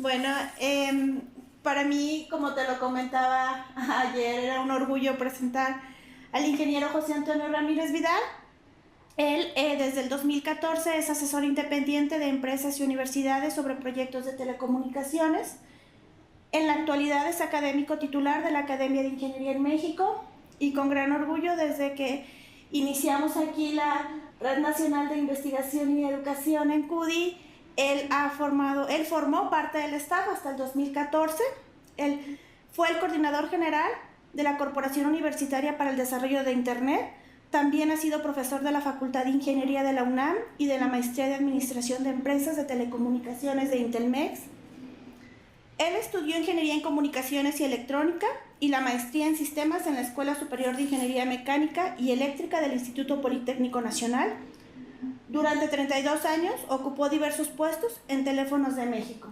Bueno, para mí, como te lo comentaba ayer, era un orgullo presentar al ingeniero José Antonio Ramírez Vidal. Él desde el 2014 es asesor independiente de empresas y universidades sobre proyectos de telecomunicaciones. En la actualidad es académico titular de la Academia de Ingeniería en México y con gran orgullo desde que iniciamos aquí la Red Nacional de Investigación y Educación en CUDI, él formó parte del staff hasta el 2014. Él fue el coordinador general de la Corporación Universitaria para el Desarrollo de Internet. También ha sido profesor de la Facultad de Ingeniería de la UNAM y de la Maestría de Administración de Empresas de Telecomunicaciones de Intelmex. Él estudió Ingeniería en Comunicaciones y Electrónica y la Maestría en Sistemas en la Escuela Superior de Ingeniería Mecánica y Eléctrica del Instituto Politécnico Nacional. Durante 32 años ocupó diversos puestos en Teléfonos de México.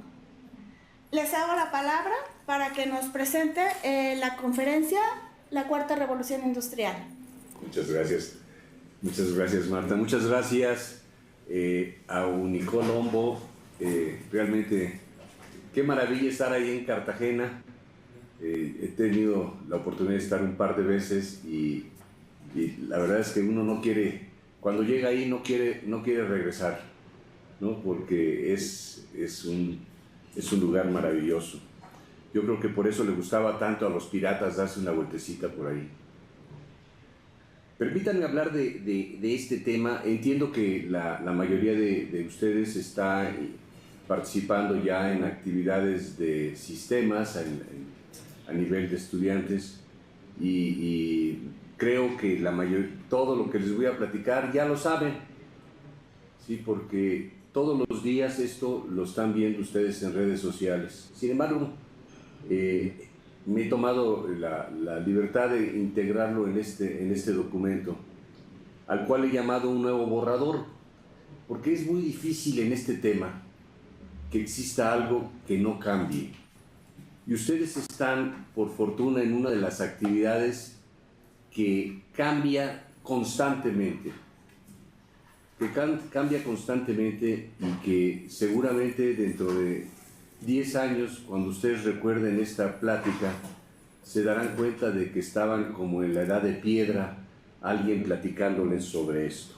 Les hago la palabra para que nos presente la conferencia La Cuarta Revolución Industrial. Muchas gracias Marta, muchas gracias a Unicolombo. Realmente qué maravilla estar ahí en Cartagena. He tenido la oportunidad de estar un par de veces y la verdad es que uno no quiere, cuando llega ahí no quiere regresar, ¿no? Porque es un lugar maravilloso. Yo creo que por eso le gustaba tanto a los piratas darse una vueltecita por ahí. Permítanme hablar de este tema. Entiendo que la mayoría de ustedes está participando ya en actividades de sistemas a nivel de estudiantes y creo que todo lo que les voy a platicar ya lo saben, ¿sí? Porque todos los días esto lo están viendo ustedes en redes sociales. Sin embargo, me he tomado la libertad de integrarlo en este documento, al cual he llamado un nuevo borrador, porque es muy difícil en este tema que exista algo que no cambie. Y ustedes están, por fortuna, en una de las actividades que cambia constantemente, y que seguramente dentro de 10 años, cuando ustedes recuerden esta plática, se darán cuenta de que estaban como en la edad de piedra, alguien platicándoles sobre esto.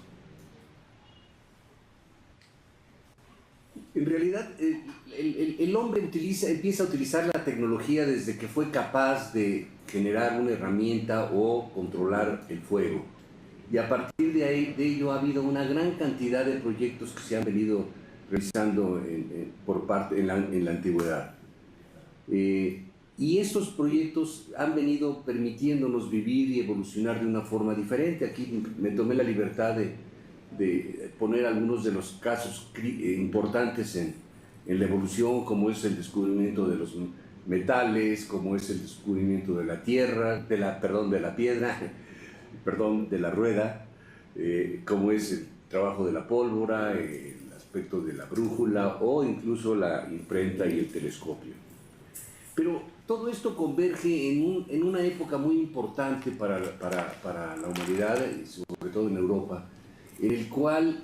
En realidad, el hombre empieza a utilizar la tecnología desde que fue capaz de generar una herramienta o controlar el fuego. Y a partir de ello ha habido una gran cantidad de proyectos que se han venido realizando en la antigüedad. Y estos proyectos han venido permitiéndonos vivir y evolucionar de una forma diferente. Aquí me tomé la libertad de poner algunos de los casos importantes en la evolución, como es el descubrimiento de los metales, como es el descubrimiento de la tierra, de la piedra, de la rueda, como es el trabajo de la pólvora, el aspecto de la brújula o incluso la imprenta y el telescopio. Pero todo esto converge en una época muy importante para la humanidad, sobre todo en Europa, en el cual,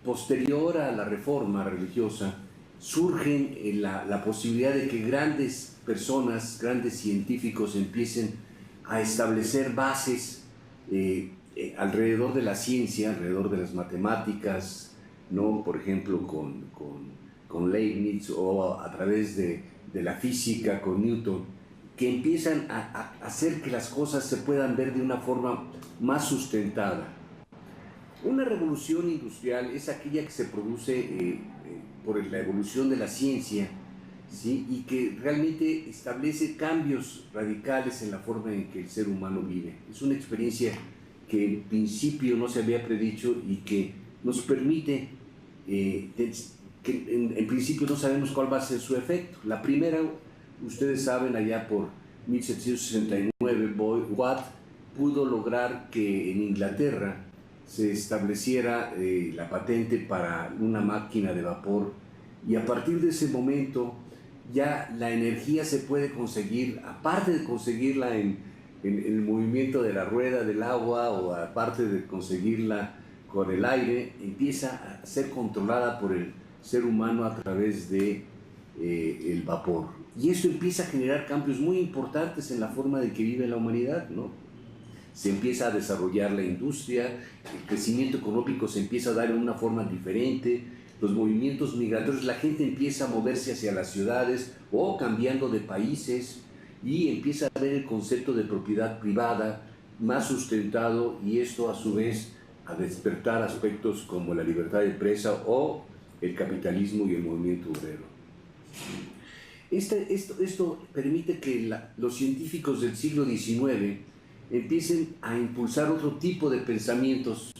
posterior a la reforma religiosa, surgen la posibilidad de que grandes personas, grandes científicos empiecen a establecer bases alrededor de la ciencia, alrededor de las matemáticas, ¿no? Por ejemplo, con Leibniz, o a través de la física con Newton, que empiezan a hacer que las cosas se puedan ver de una forma más sustentada. Una revolución industrial es aquella que se produce por la evolución de la ciencia, ¿sí? Y que realmente establece cambios radicales en la forma en que el ser humano vive. Es una experiencia que en principio no se había predicho y que nos permite, que en principio no sabemos cuál va a ser su efecto. La primera, ustedes saben, allá por 1769, Watt pudo lograr que en Inglaterra se estableciera la patente para una máquina de vapor, y a partir de ese momento ya la energía se puede conseguir, aparte de conseguirla en el movimiento de la rueda del agua, o aparte de conseguirla con el aire, empieza a ser controlada por el ser humano a través de el vapor. Y esto empieza a generar cambios muy importantes en la forma de que vive la humanidad, ¿no? Se empieza a desarrollar la industria, el crecimiento económico se empieza a dar en una forma diferente, los movimientos migratorios, la gente empieza a moverse hacia las ciudades o cambiando de países y empieza a ver el concepto de propiedad privada más sustentado, y esto a su vez a despertar aspectos como la libertad de empresa o el capitalismo y el movimiento obrero. Esto permite que los científicos del siglo XIX empiecen a impulsar otro tipo de pensamientos,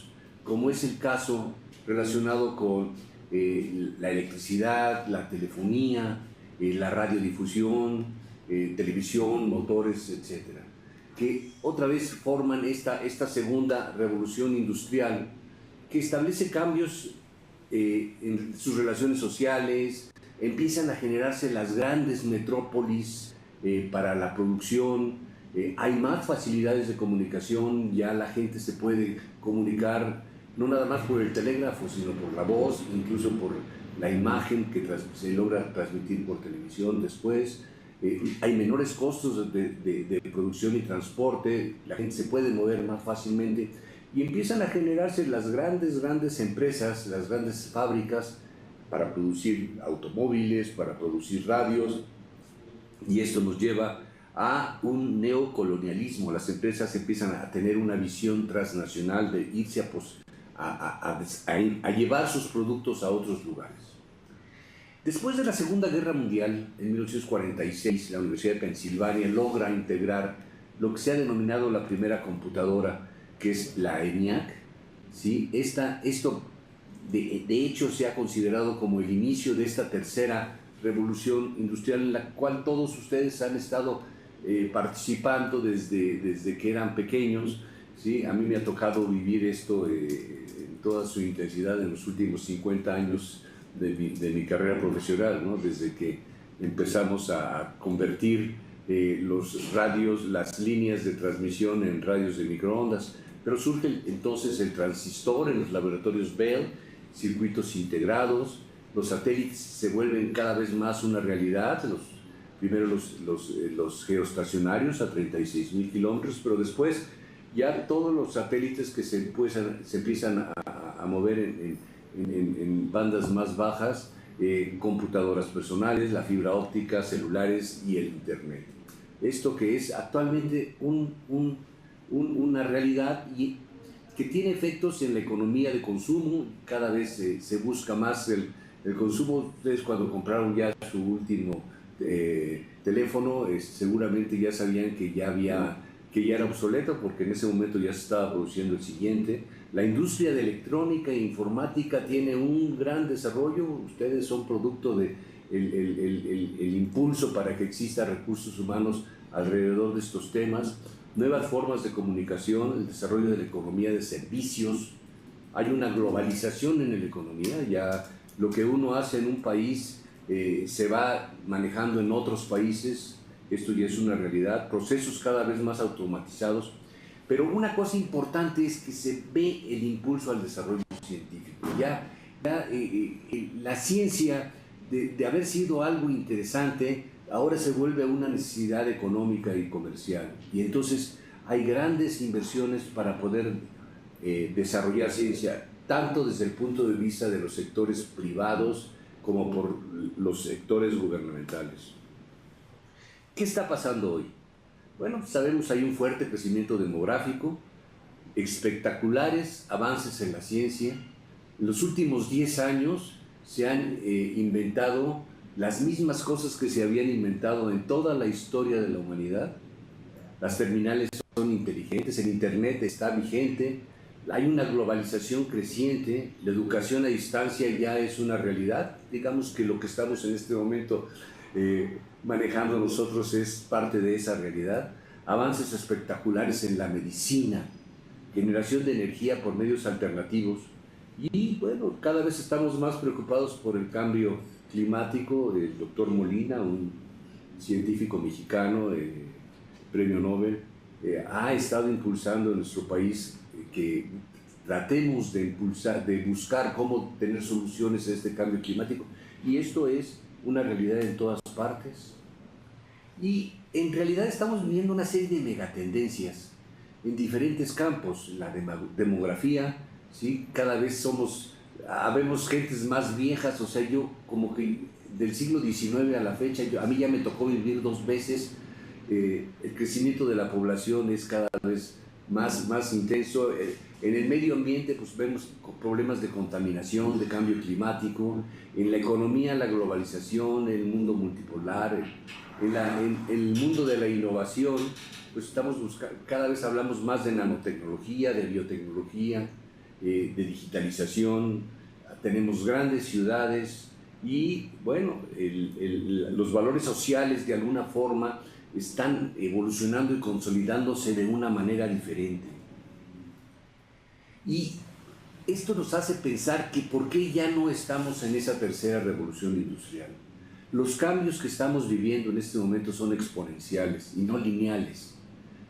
como es el caso relacionado con la electricidad, la telefonía, la radiodifusión, televisión, motores, etc., que otra vez forman esta segunda revolución industrial que establece cambios en sus relaciones sociales. Empiezan a generarse las grandes metrópolis para la producción, hay más facilidades de comunicación, ya la gente se puede comunicar no nada más por el telégrafo, sino por la voz, incluso por la imagen que se logra transmitir por televisión después. Hay menores costos de producción y transporte, la gente se puede mover más fácilmente y empiezan a generarse las grandes empresas, las grandes fábricas para producir automóviles, para producir radios, y esto nos lleva a un neocolonialismo. Las empresas empiezan a tener una visión transnacional de irse a llevar sus productos a otros lugares. Después de la Segunda Guerra Mundial, en 1946, la Universidad de Pensilvania logra integrar lo que se ha denominado la primera computadora, que es la ENIAC. ¿Sí? Esto de hecho se ha considerado como el inicio de esta tercera revolución industrial, en la cual todos ustedes han estado participando desde que eran pequeños. ¿Sí? A mí me ha tocado vivir esto en toda su intensidad en los últimos 50 años de mi carrera profesional, ¿no? Desde que empezamos a convertir los radios, las líneas de transmisión en radios de microondas. Pero surge entonces el transistor en los laboratorios Bell, circuitos integrados, los satélites se vuelven cada vez más una realidad, primero los geoestacionarios a 36.000 kilómetros, pero después ya todos los satélites que se empiezan a mover en bandas más bajas, computadoras personales, la fibra óptica, celulares y el internet. Esto que es actualmente una realidad y que tiene efectos en la economía de consumo. Cada vez se busca más el consumo. Ustedes cuando compraron ya su último teléfono, seguramente ya sabían que ya era obsoleto, porque en ese momento ya se estaba produciendo el siguiente. La industria de electrónica e informática tiene un gran desarrollo. Ustedes son producto de el impulso para que exista recursos humanos alrededor de estos temas. Nuevas formas de comunicación, el desarrollo de la economía de servicios. Hay una globalización en la economía, ya lo que uno hace en un país se va manejando en otros países. Esto ya es una realidad, procesos cada vez más automatizados. Pero una cosa importante es que se ve el impulso al desarrollo científico. La ciencia, de haber sido algo interesante, ahora se vuelve una necesidad económica y comercial. Y entonces hay grandes inversiones para poder desarrollar ciencia, tanto desde el punto de vista de los sectores privados como por los sectores gubernamentales. ¿Qué está pasando hoy? Bueno, sabemos hay un fuerte crecimiento demográfico, espectaculares avances en la ciencia. En los últimos 10 años se han inventado las mismas cosas que se habían inventado en toda la historia de la humanidad. Las terminales son inteligentes, el internet está vigente, hay una globalización creciente, la educación a distancia ya es una realidad. Digamos que lo que estamos en este momento manejando nosotros es parte de esa realidad. Avances espectaculares en la medicina, generación de energía por medios alternativos, y bueno, cada vez estamos más preocupados por el cambio climático. El doctor Molina, un científico mexicano, premio Nobel, ha estado impulsando en nuestro país que tratemos de buscar cómo tener soluciones a este cambio climático. Y esto es una realidad en todas partes. Y en realidad estamos viviendo una serie de megatendencias en diferentes campos. La demografía, ¿sí? Cada vez habemos gentes más viejas, o sea, yo como que del siglo XIX a la fecha, a mí ya me tocó vivir 2 veces, el crecimiento de la población es cada vez más intenso. En el medio ambiente pues vemos problemas de contaminación, de cambio climático. En la economía, la globalización, el mundo multipolar, en el mundo de la innovación, pues estamos cada vez hablamos más de nanotecnología, de biotecnología, de digitalización. Tenemos grandes ciudades y bueno, los valores sociales de alguna forma están evolucionando y consolidándose de una manera diferente. Y esto nos hace pensar que por qué ya no estamos en esa tercera revolución industrial. Los cambios que estamos viviendo en este momento son exponenciales y no lineales.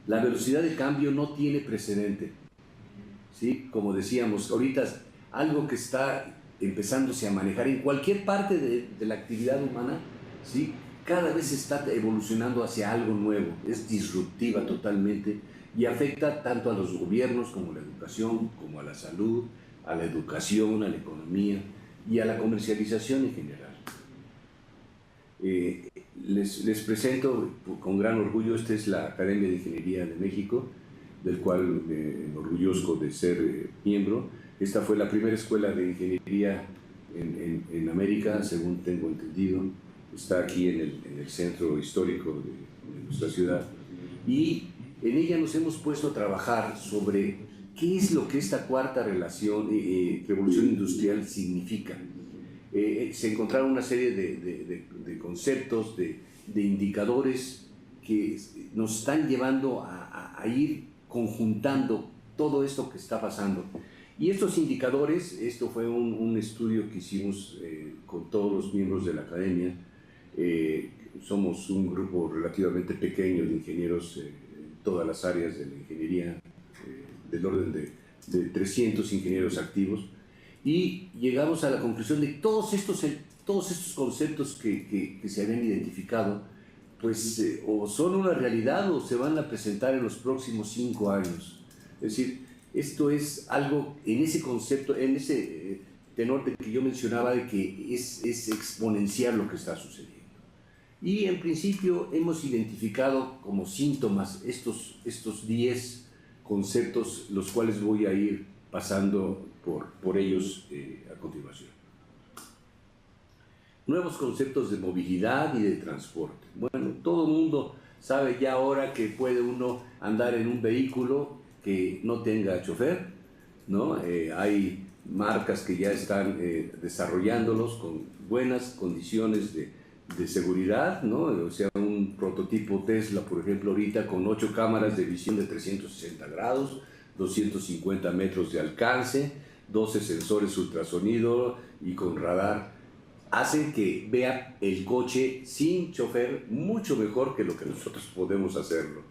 La velocidad de cambio no tiene precedente. ¿Sí? Como decíamos, ahorita algo que está empezándose a manejar en cualquier parte de la actividad humana, ¿sí? Cada vez está evolucionando hacia algo nuevo, es disruptiva totalmente y afecta tanto a los gobiernos como a la educación, como a la salud, a la educación, a la economía y a la comercialización en general. Les presento con gran orgullo, esta es la Academia de Ingeniería de México, del cual me enorgullezco de ser miembro. Esta fue la primera escuela de ingeniería en América, según tengo entendido. Está aquí en el centro histórico de nuestra ciudad. Y en ella nos hemos puesto a trabajar sobre qué es lo que esta cuarta revolución industrial significa. Se encontraron una serie de conceptos, de indicadores que nos están llevando a ir conjuntando todo esto que está pasando. Y estos indicadores, esto fue un estudio que hicimos con todos los miembros de la academia. Somos un grupo relativamente pequeño de ingenieros en todas las áreas de la ingeniería, del orden de 300 ingenieros activos, y llegamos a la conclusión de que todos estos conceptos que se habían identificado, pues o son una realidad o se van a presentar en los próximos 5 años. Es decir, esto es algo en ese concepto, en ese tenor de que yo mencionaba, de que es exponencial lo que está sucediendo. Y en principio hemos identificado como síntomas estos 10 conceptos, los cuales voy a ir pasando por ellos a continuación. Nuevos conceptos de movilidad y de transporte. Bueno, todo el mundo sabe ya ahora que puede uno andar en un vehículo que no tenga chofer, ¿no? Hay marcas que ya están desarrollándolos con buenas condiciones de seguridad, ¿no? O sea, un prototipo Tesla, por ejemplo, ahorita con 8 cámaras de visión de 360 grados, 250 metros de alcance, 12 sensores ultrasonido y con radar, hacen que vea el coche sin chofer mucho mejor que lo que nosotros podemos hacerlo.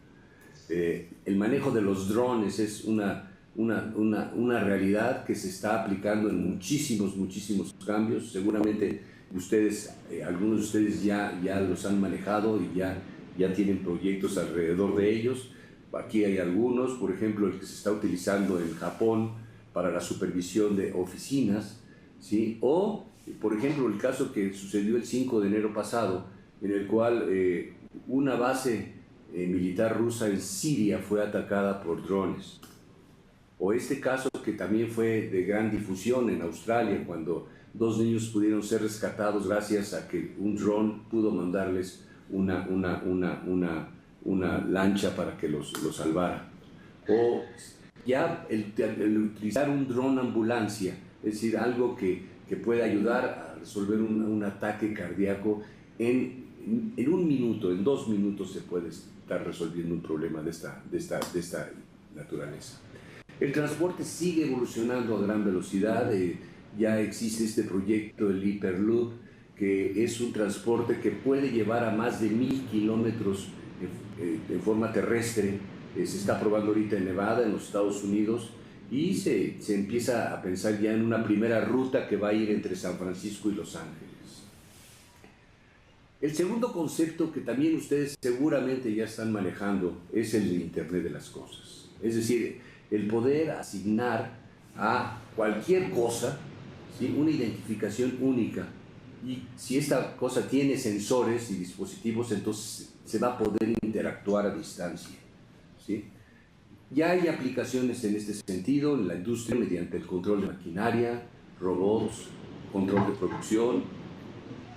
El manejo de los drones es una realidad que se está aplicando en muchísimos cambios. Seguramente ustedes, algunos de ustedes ya los han manejado y ya tienen proyectos alrededor de ellos. Aquí hay algunos, por ejemplo, el que se está utilizando en Japón para la supervisión de oficinas, ¿sí? O, por ejemplo, el caso que sucedió el 5 de enero pasado, en el cual una base militar rusa en Siria fue atacada por drones. O este caso que también fue de gran difusión en Australia, cuando 2 niños pudieron ser rescatados gracias a que un dron pudo mandarles una lancha para que los salvara. O ya el utilizar un dron ambulancia, es decir, algo que puede ayudar a resolver un ataque cardíaco en 1 minuto, en 2 minutos se puede estar resolviendo un problema de esta naturaleza. El transporte sigue evolucionando a gran velocidad. Ya existe este proyecto, el Hyperloop, que es un transporte que puede llevar a más de 1000 kilómetros en forma terrestre. Se está probando ahorita en Nevada, en los Estados Unidos, y se empieza a pensar ya en una primera ruta que va a ir entre San Francisco y Los Ángeles. El segundo concepto que también ustedes seguramente ya están manejando es el de Internet de las Cosas. Es decir, el poder asignar a cualquier cosa, ¿sí?, una identificación única. Y si esta cosa tiene sensores y dispositivos, entonces se va a poder interactuar a distancia, ¿sí? Ya hay aplicaciones en este sentido en la industria mediante el control de maquinaria, robots, control de producción,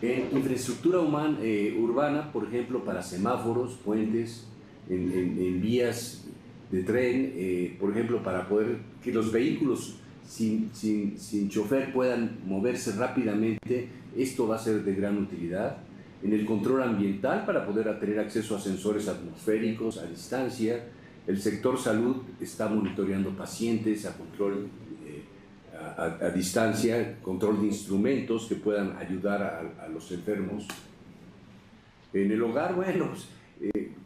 en infraestructura urbana, por ejemplo, para semáforos, puentes, en vías de tren, por ejemplo, para poder que los vehículos sin chofer puedan moverse rápidamente. Esto va a ser de gran utilidad. En el control ambiental, para poder tener acceso a sensores atmosféricos a distancia. El sector salud está monitoreando pacientes a control a distancia, control de instrumentos que puedan ayudar a los enfermos. En el hogar, bueno, pues,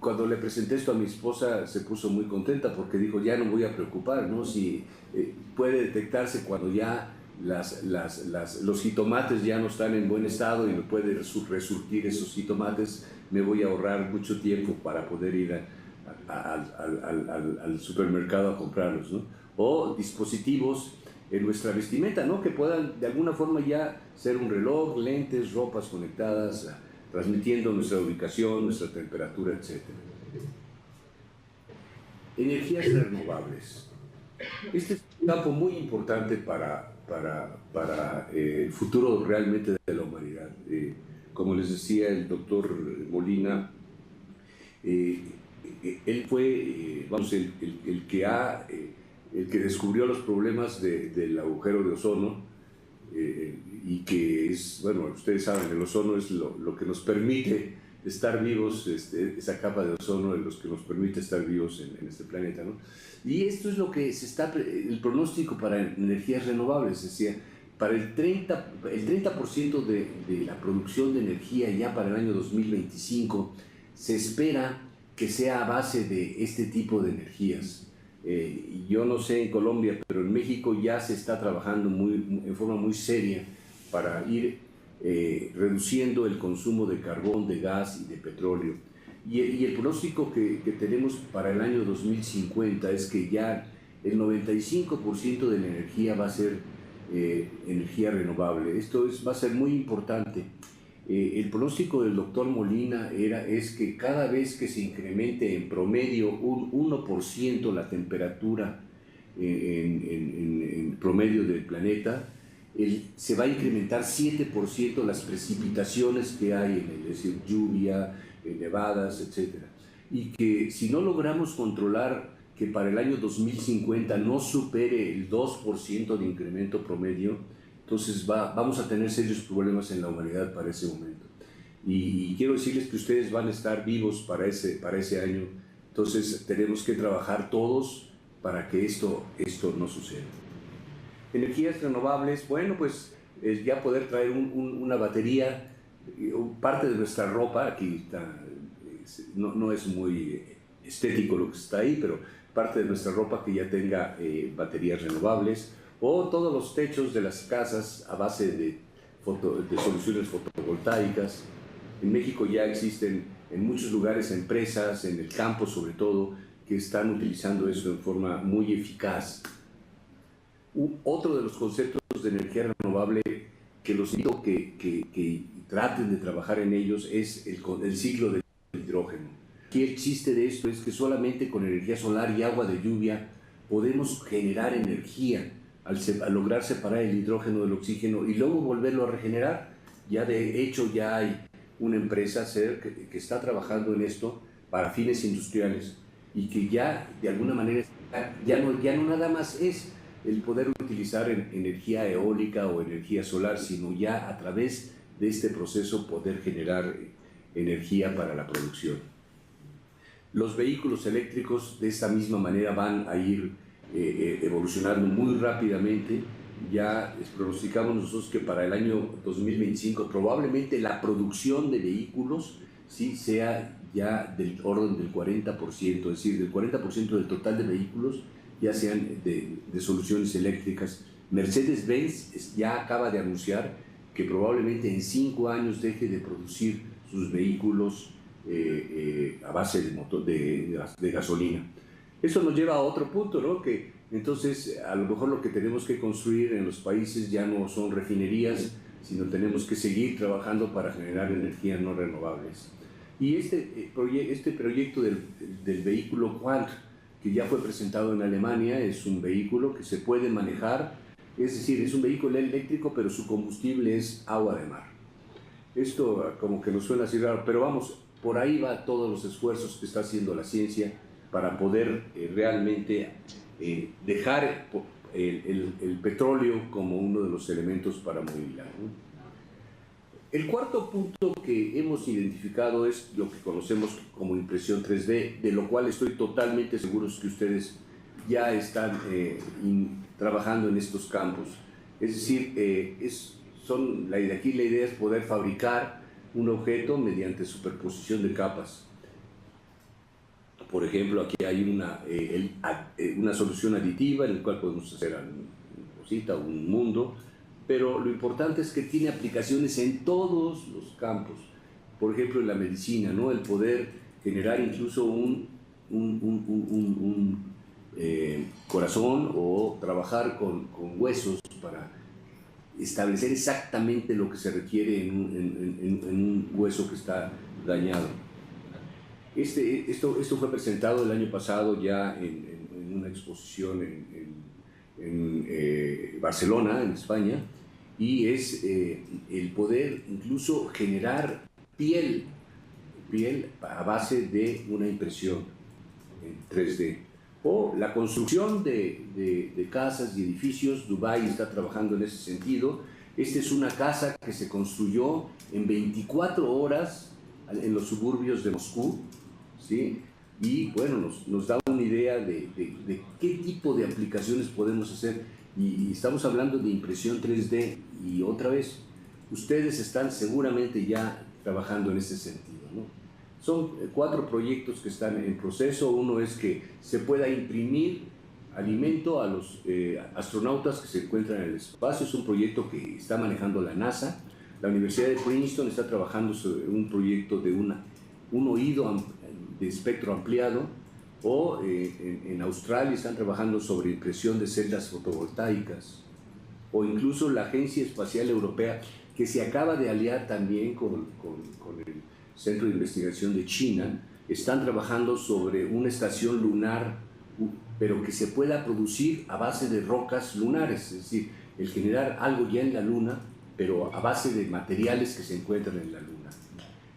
cuando le presenté esto a mi esposa se puso muy contenta porque dijo, ya no voy a preocupar, ¿no? Si puede detectarse cuando ya los jitomates ya no están en buen estado y me puede resurtir esos jitomates, me voy a ahorrar mucho tiempo para poder ir al supermercado a comprarlos, ¿no? O dispositivos en nuestra vestimenta, ¿no?, que puedan de alguna forma ya ser un reloj, lentes, ropas conectadas, transmitiendo nuestra ubicación, nuestra temperatura, etc. Energías renovables. Este es un campo muy importante para el futuro realmente de la humanidad. Como les decía el doctor Molina, él fue, el que descubrió los problemas del agujero de ozono, y que es, bueno, ustedes saben, el ozono es lo que nos permite estar vivos, esa capa de ozono es lo que nos permite estar vivos en este planeta, ¿no? Y esto es lo que el pronóstico para energías renovables, es decir, para el 30% de la producción de energía ya para el año 2025 se espera que sea a base de este tipo de energías. Yo no sé en Colombia, pero en México ya se está trabajando en forma muy seria para ir reduciendo el consumo de carbón, de gas y de petróleo. Y el pronóstico que tenemos para el año 2050 es que ya el 95% de la energía va a ser energía renovable. Esto va a ser muy importante. El pronóstico del doctor Molina es que cada vez que se incremente en promedio un 1% la temperatura en promedio del planeta, se va a incrementar 7% las precipitaciones que hay es decir, lluvia, nevadas, etc. Y que si no logramos controlar que para el año 2050 no supere el 2% de incremento promedio, entonces vamos a tener serios problemas en la humanidad para ese momento. Y quiero decirles que ustedes van a estar vivos para ese año, entonces tenemos que trabajar todos para que esto no suceda. Energías renovables, bueno, pues ya poder traer una batería, parte de nuestra ropa, aquí está, no es muy estético lo que está ahí, pero parte de nuestra ropa que ya tenga baterías renovables, o todos los techos de las casas a base de soluciones fotovoltaicas. En México ya existen en muchos lugares empresas, en el campo sobre todo, que están utilizando eso de forma muy eficaz. Otro de los conceptos de energía renovable que los invito que traten de trabajar en ellos es el ciclo del hidrógeno. Aquí el chiste de esto es que solamente con energía solar y agua de lluvia podemos generar energía al lograr separar el hidrógeno del oxígeno y luego volverlo a regenerar. Ya de hecho ya hay una empresa que está trabajando en esto para fines industriales y que ya de alguna manera ya no nada más es el poder utilizar energía eólica o energía solar, sino ya a través de este proceso poder generar energía para la producción. Los vehículos eléctricos de esta misma manera van a ir evolucionando muy rápidamente. Ya pronosticamos nosotros que para el año 2025 probablemente la producción de vehículos sí sea ya del orden del 40%, es decir, del 40% del total de vehículos ya sean de soluciones eléctricas. Mercedes-Benz ya acaba de anunciar que probablemente en 5 años deje de producir sus vehículos a base de, de gasolina. Eso nos lleva a otro punto, ¿no? Que entonces a lo mejor lo que tenemos que construir en los países ya no son refinerías, sino tenemos que seguir trabajando para generar energías no renovables. Y este proyecto del vehículo Quant, que ya fue presentado en Alemania, es un vehículo que se puede manejar, es decir, es un vehículo eléctrico, pero su combustible es agua de mar. Esto como que nos suena así raro, pero vamos, por ahí va todos los esfuerzos que está haciendo la ciencia para poder realmente dejar el petróleo como uno de los elementos para movilidad, ¿no? El cuarto punto que hemos identificado es lo que conocemos como impresión 3D, de lo cual estoy totalmente seguro que ustedes ya están trabajando en estos campos. Es decir, aquí la idea es poder fabricar un objeto mediante superposición de capas. Por ejemplo, aquí hay una solución aditiva en la cual podemos hacer una cosita, un mundo, pero lo importante es que tiene aplicaciones en todos los campos. Por ejemplo, en la medicina, ¿no? El poder generar incluso un corazón o trabajar con huesos para establecer exactamente lo que se requiere en un hueso que está dañado. Esto fue presentado el año pasado ya en una exposición en Barcelona, en España, y es el poder incluso generar piel a base de una impresión en 3D. O la construcción de casas y edificios. Dubái está trabajando en ese sentido. Esta es una casa que se construyó en 24 horas en los suburbios de Moscú, ¿sí? Y bueno, nos da una idea de qué tipo de aplicaciones podemos hacer. Y estamos hablando de impresión 3D, y otra vez, ustedes están seguramente ya trabajando en ese sentido, ¿no? Son 4 proyectos que están en proceso. Uno es que se pueda imprimir alimento a los astronautas que se encuentran en el espacio. Es un proyecto que está manejando la NASA. La Universidad de Princeton está trabajando sobre un proyecto de un oído de espectro ampliado, o en Australia están trabajando sobre impresión de celdas fotovoltaicas, o incluso la Agencia Espacial Europea, que se acaba de aliar también con el Centro de Investigación de China, están trabajando sobre una estación lunar, pero que se pueda producir a base de rocas lunares, es decir, el generar algo ya en la Luna, pero a base de materiales que se encuentran en la Luna.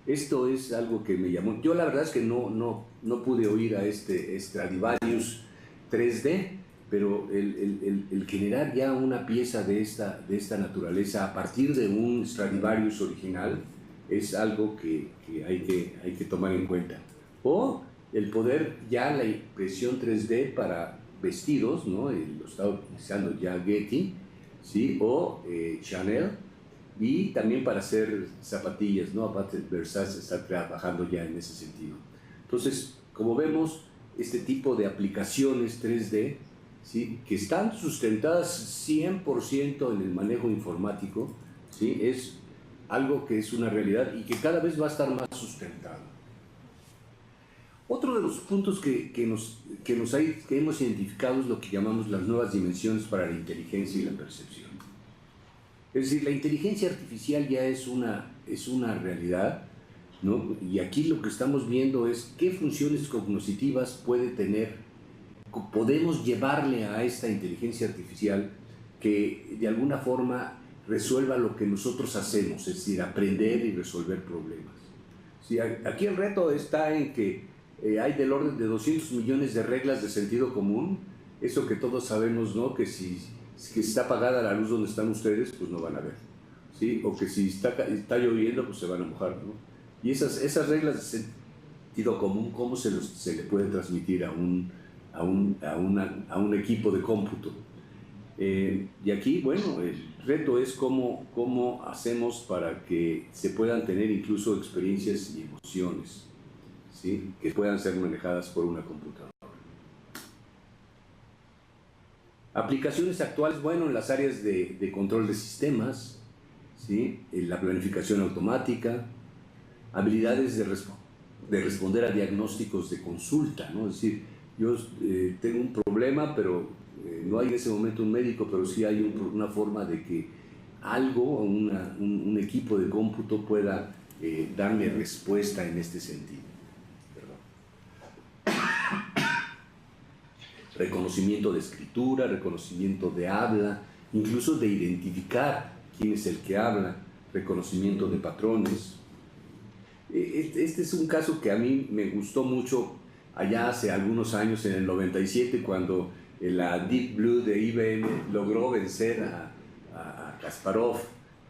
Esto es algo que me llamó. Yo la verdad es que no pude oír a este Stradivarius 3D, pero el generar ya una pieza de esta naturaleza a partir de un Stradivarius original es algo que hay que tomar en cuenta. O el poder ya la impresión 3D para vestidos, ¿no? Lo está utilizando ya Getty, ¿sí? O Chanel. Y también para hacer zapatillas, ¿no? Aparte, Versace está trabajando ya en ese sentido. Entonces, como vemos, este tipo de aplicaciones 3D, ¿sí? Que están sustentadas 100% en el manejo informático, ¿sí? Es algo que es una realidad y que cada vez va a estar más sustentado. Otro de los puntos que hemos identificado es lo que llamamos las nuevas dimensiones para la inteligencia y la percepción. Es decir, la inteligencia artificial ya es una realidad, ¿no? Y aquí lo que estamos viendo es qué funciones cognitivas podemos llevarle a esta inteligencia artificial que de alguna forma resuelva lo que nosotros hacemos, es decir, aprender y resolver problemas. Sí, aquí el reto está en que hay del orden de 200 millones de reglas de sentido común, eso que todos sabemos, ¿no? Que si está apagada la luz donde están ustedes, pues no van a ver, ¿sí? O que si está lloviendo, pues se van a mojar, ¿no? Y esas reglas de sentido común, ¿cómo se le puede transmitir a un equipo de cómputo? Y aquí, bueno, el reto es cómo hacemos para que se puedan tener incluso experiencias y emociones, ¿sí? Que puedan ser manejadas por una computadora. Aplicaciones actuales, bueno, en las áreas de control de sistemas, ¿sí? En la planificación automática, habilidades de responder a diagnósticos de consulta, ¿no? Es decir, yo tengo un problema, pero no hay en ese momento un médico, pero sí hay una forma de que algo, un equipo de cómputo pueda darme respuesta en este sentido. Perdón. Reconocimiento de escritura, reconocimiento de habla, incluso de identificar quién es el que habla, reconocimiento de patrones. Este es un caso que a mí me gustó mucho allá hace algunos años, en el 97, cuando la Deep Blue de IBM logró vencer a Kasparov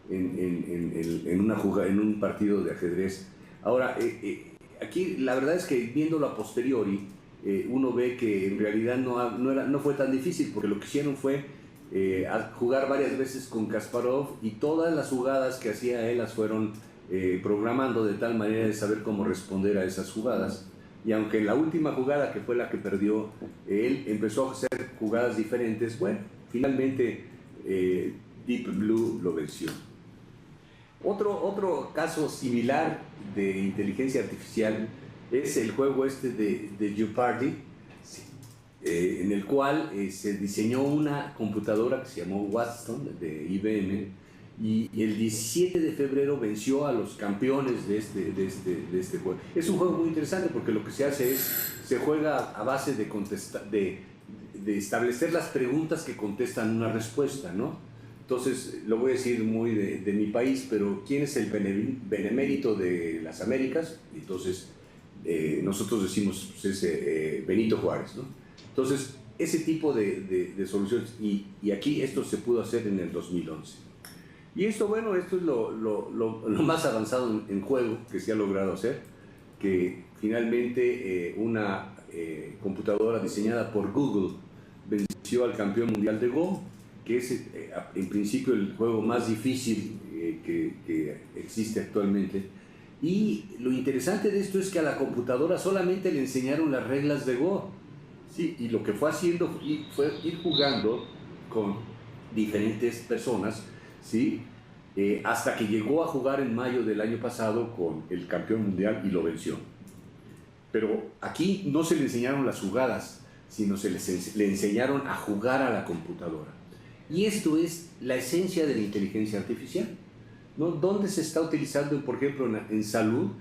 en un partido de ajedrez. Ahora, aquí la verdad es que viéndolo a posteriori, uno ve que en realidad no fue tan difícil, porque lo que hicieron fue jugar varias veces con Kasparov, y todas las jugadas que hacía él las fueron programando de tal manera de saber cómo responder a esas jugadas. Y aunque en la última jugada, que fue la que perdió, él empezó a hacer jugadas diferentes, bueno, finalmente Deep Blue lo venció. Otro caso similar de inteligencia artificial es el juego de Jeopardy, en el cual se diseñó una computadora que se llamó Watson de IBM, y el 17 de febrero venció a los campeones de este juego. Es un juego muy interesante porque lo que se hace se juega a base de establecer las preguntas que contestan una respuesta, ¿no? Entonces, lo voy a decir muy de mi país, pero ¿quién es el benemérito de las Américas? Entonces, nosotros decimos, pues, es Benito Juárez, ¿no? Entonces, ese tipo de soluciones, y aquí esto se pudo hacer en el 2011. Y esto, bueno, esto es lo más avanzado en juego que se ha logrado hacer, que finalmente una computadora diseñada por Google venció al campeón mundial de Go, que es en principio el juego más difícil que existe actualmente. Y lo interesante de esto es que a la computadora solamente le enseñaron las reglas de Go, ¿sí? Y lo que fue haciendo fue ir jugando con diferentes personas, ¿sí? Hasta que llegó a jugar en mayo del año pasado con el campeón mundial y lo venció. Pero aquí no se le enseñaron las jugadas, sino le enseñaron a jugar a la computadora. Y esto es la esencia de la inteligencia artificial, ¿no? ¿Dónde se está utilizando, por ejemplo, en salud,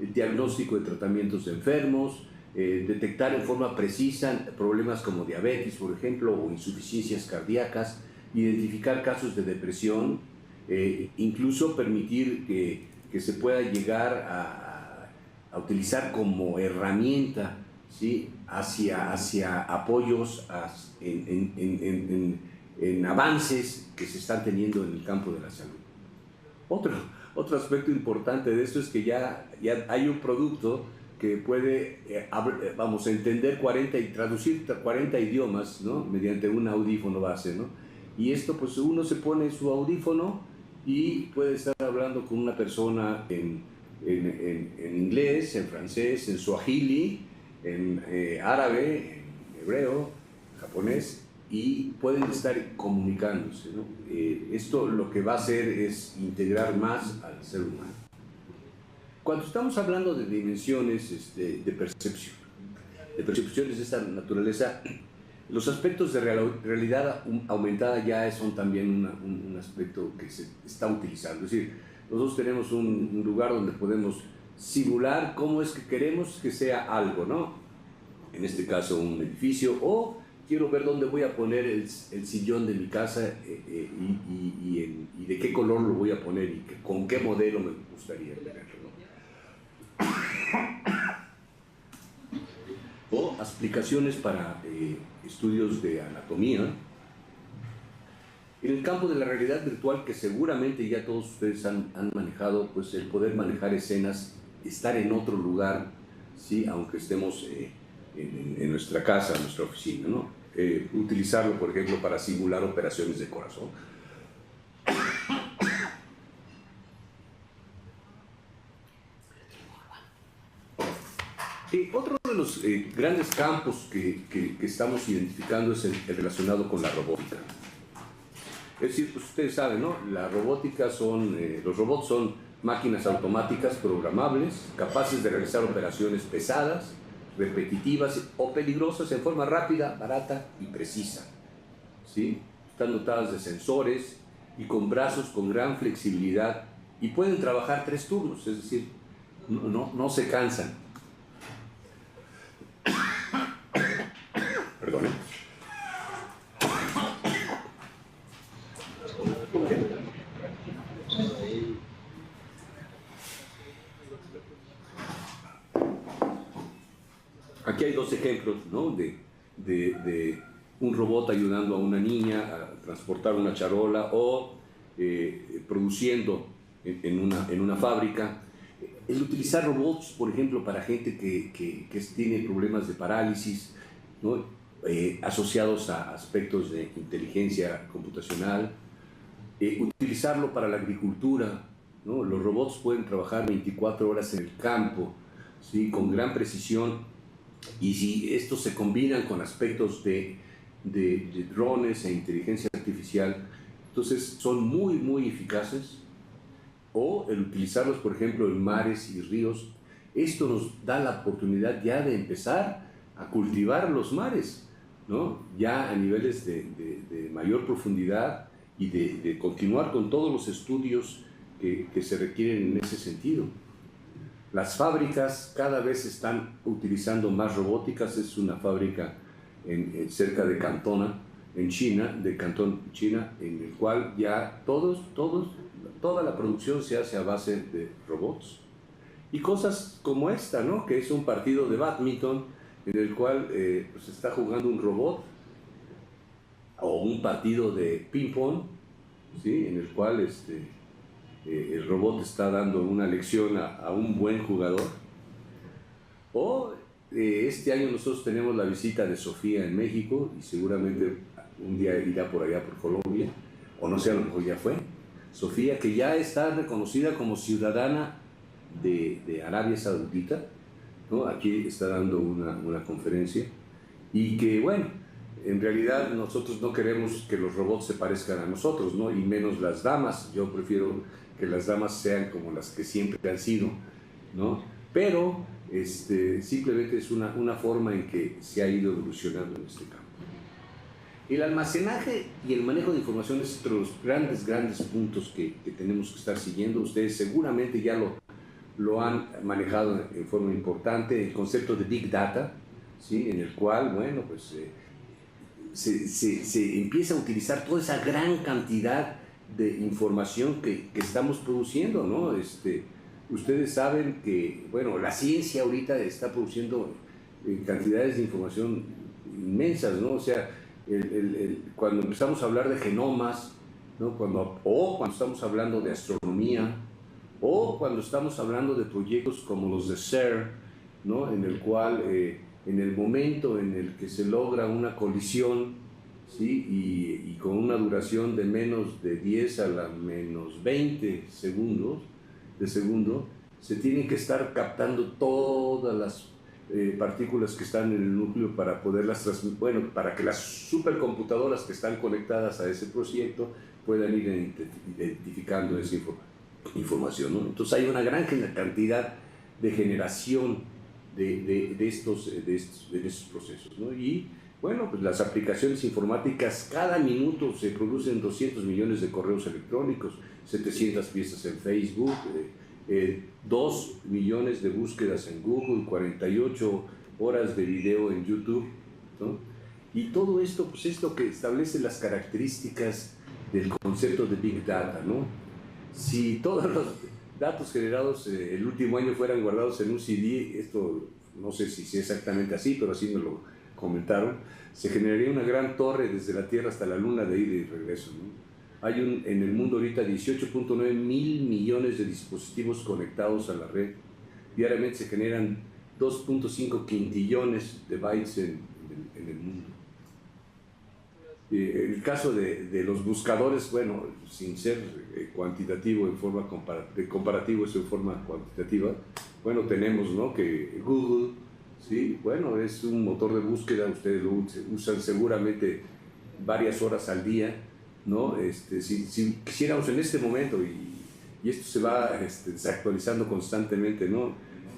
el diagnóstico de tratamientos de enfermos, detectar en forma precisa problemas como diabetes, por ejemplo, o insuficiencias cardíacas, identificar casos de depresión, incluso permitir que se pueda llegar a utilizar como herramienta, ¿sí? hacia apoyos en avances que se están teniendo en el campo de la salud. Otro aspecto importante de esto es que ya hay un producto que puede, entender 40 y traducir 40 idiomas, ¿no? Mediante un audífono base, ¿no? Y esto, pues uno se pone su audífono y puede estar hablando con una persona en inglés, en francés, en suajili, en árabe, en hebreo, japonés, y pueden estar comunicándose, ¿no? Esto lo que va a hacer es integrar más al ser humano. Cuando estamos hablando de dimensiones de percepciones de esta naturaleza, los aspectos de realidad aumentada ya son también un aspecto que se está utilizando. Es decir, nosotros tenemos un lugar donde podemos simular cómo es que queremos que sea algo, ¿no? En este caso, un edificio, o quiero ver dónde voy a poner el sillón de mi casa y de qué color lo voy a poner y con qué modelo me gustaría tenerlo, ¿no? O aplicaciones para estudios de anatomía. En el campo de la realidad virtual, que seguramente ya todos ustedes han manejado, pues el poder manejar escenas, estar en otro lugar, ¿sí? Aunque estemos en nuestra casa, en nuestra oficina, ¿no? Utilizarlo, por ejemplo, para simular operaciones de corazón. Otro de los grandes campos que estamos identificando es el relacionado con la robótica. Es decir, pues ustedes saben, ¿no? La robótica los robots son máquinas automáticas programables, capaces de realizar operaciones pesadas, repetitivas o peligrosas en forma rápida, barata y precisa, ¿sí? Están dotadas de sensores y con brazos con gran flexibilidad y pueden trabajar 3 turnos, es decir, no se cansan. Perdón. Aquí hay 2 ejemplos, ¿no? de un robot ayudando a una niña a transportar una charola o produciendo en una fábrica. El utilizar robots, por ejemplo, para gente que tiene problemas de parálisis, ¿no? Asociados a aspectos de inteligencia computacional. Utilizarlo para la agricultura, ¿no? Los robots pueden trabajar 24 horas en el campo, ¿sí? Con gran precisión. Y si estos se combinan con aspectos de drones e inteligencia artificial, entonces son muy eficaces. O el utilizarlos, por ejemplo, en mares y ríos, esto nos da la oportunidad ya de empezar a cultivar los mares, ¿no? Ya a niveles de mayor profundidad y de continuar con todos los estudios que se requieren en ese sentido. Las fábricas cada vez están utilizando más robóticas. Es una fábrica cerca de Cantona, en China, de Cantón, China, en el cual ya toda la producción se hace a base de robots. Y cosas como esta, ¿no? Que es un partido de bádminton en el cual pues está jugando un robot, o un partido de ping-pong, ¿sí? En el cual el robot está dando una lección a un buen jugador. O este año nosotros tenemos la visita de Sofía en México y seguramente un día irá por allá por Colombia, o no sé, a lo mejor ya fue. Sofía, que ya está reconocida como ciudadana de Arabia Saudita, ¿no? Aquí está dando una conferencia y que, bueno, en realidad nosotros no queremos que los robots se parezcan a nosotros, ¿no? Y menos las damas. Yo prefiero que las damas sean como las que siempre han sido, ¿no? Pero simplemente es una forma en que se ha ido evolucionando en este campo. El almacenaje y el manejo de información es otro de los grandes puntos que tenemos que estar siguiendo. Ustedes seguramente ya lo han manejado en forma importante, el concepto de Big Data, ¿sí? En el cual, bueno, pues se empieza a utilizar toda esa gran cantidad de información que estamos produciendo, ¿no? Ustedes saben que, bueno, la ciencia ahorita está produciendo cantidades de información inmensas, ¿no? O sea, cuando empezamos a hablar de genomas, ¿no? Cuando estamos hablando de astronomía, o cuando estamos hablando de proyectos como los de CERN, ¿no? En el cual, en el momento en el que se logra una colisión, ¿sí? y con una duración de menos de 10 a la menos 20 segundos, se tienen que estar captando todas las partículas que están en el núcleo para poderlas transmitir, bueno, para que las supercomputadoras que están conectadas a ese proyecto puedan ir identificando esa información, ¿no? Entonces hay una gran cantidad de generación de estos procesos, ¿no? Y bueno, pues las aplicaciones informáticas, cada minuto se producen 200 millones de correos electrónicos, 700 piezas en Facebook, 2 millones de búsquedas en Google, 48 horas de video en YouTube, ¿no? Y todo esto pues es lo que establece las características del concepto de Big Data, ¿no? Si todos los datos generados el último año fueran guardados en un CD, esto no sé si es exactamente así, pero así me lo comentaron, se generaría una gran torre desde la Tierra hasta la Luna de ida y regreso, ¿no? Hay en el mundo ahorita 18.9 mil millones de dispositivos conectados a la red. Diariamente se generan 2.5 quintillones de bytes en el mundo. El caso de los buscadores, bueno, sin ser cuantitativo en forma comparativo, es en forma cuantitativa. Bueno, tenemos, ¿no?, que Google, sí, bueno, es un motor de búsqueda, ustedes lo usan seguramente varias horas al día, ¿no? Si quisiéramos en este momento, y y esto se va desactualizando constantemente, ¿no?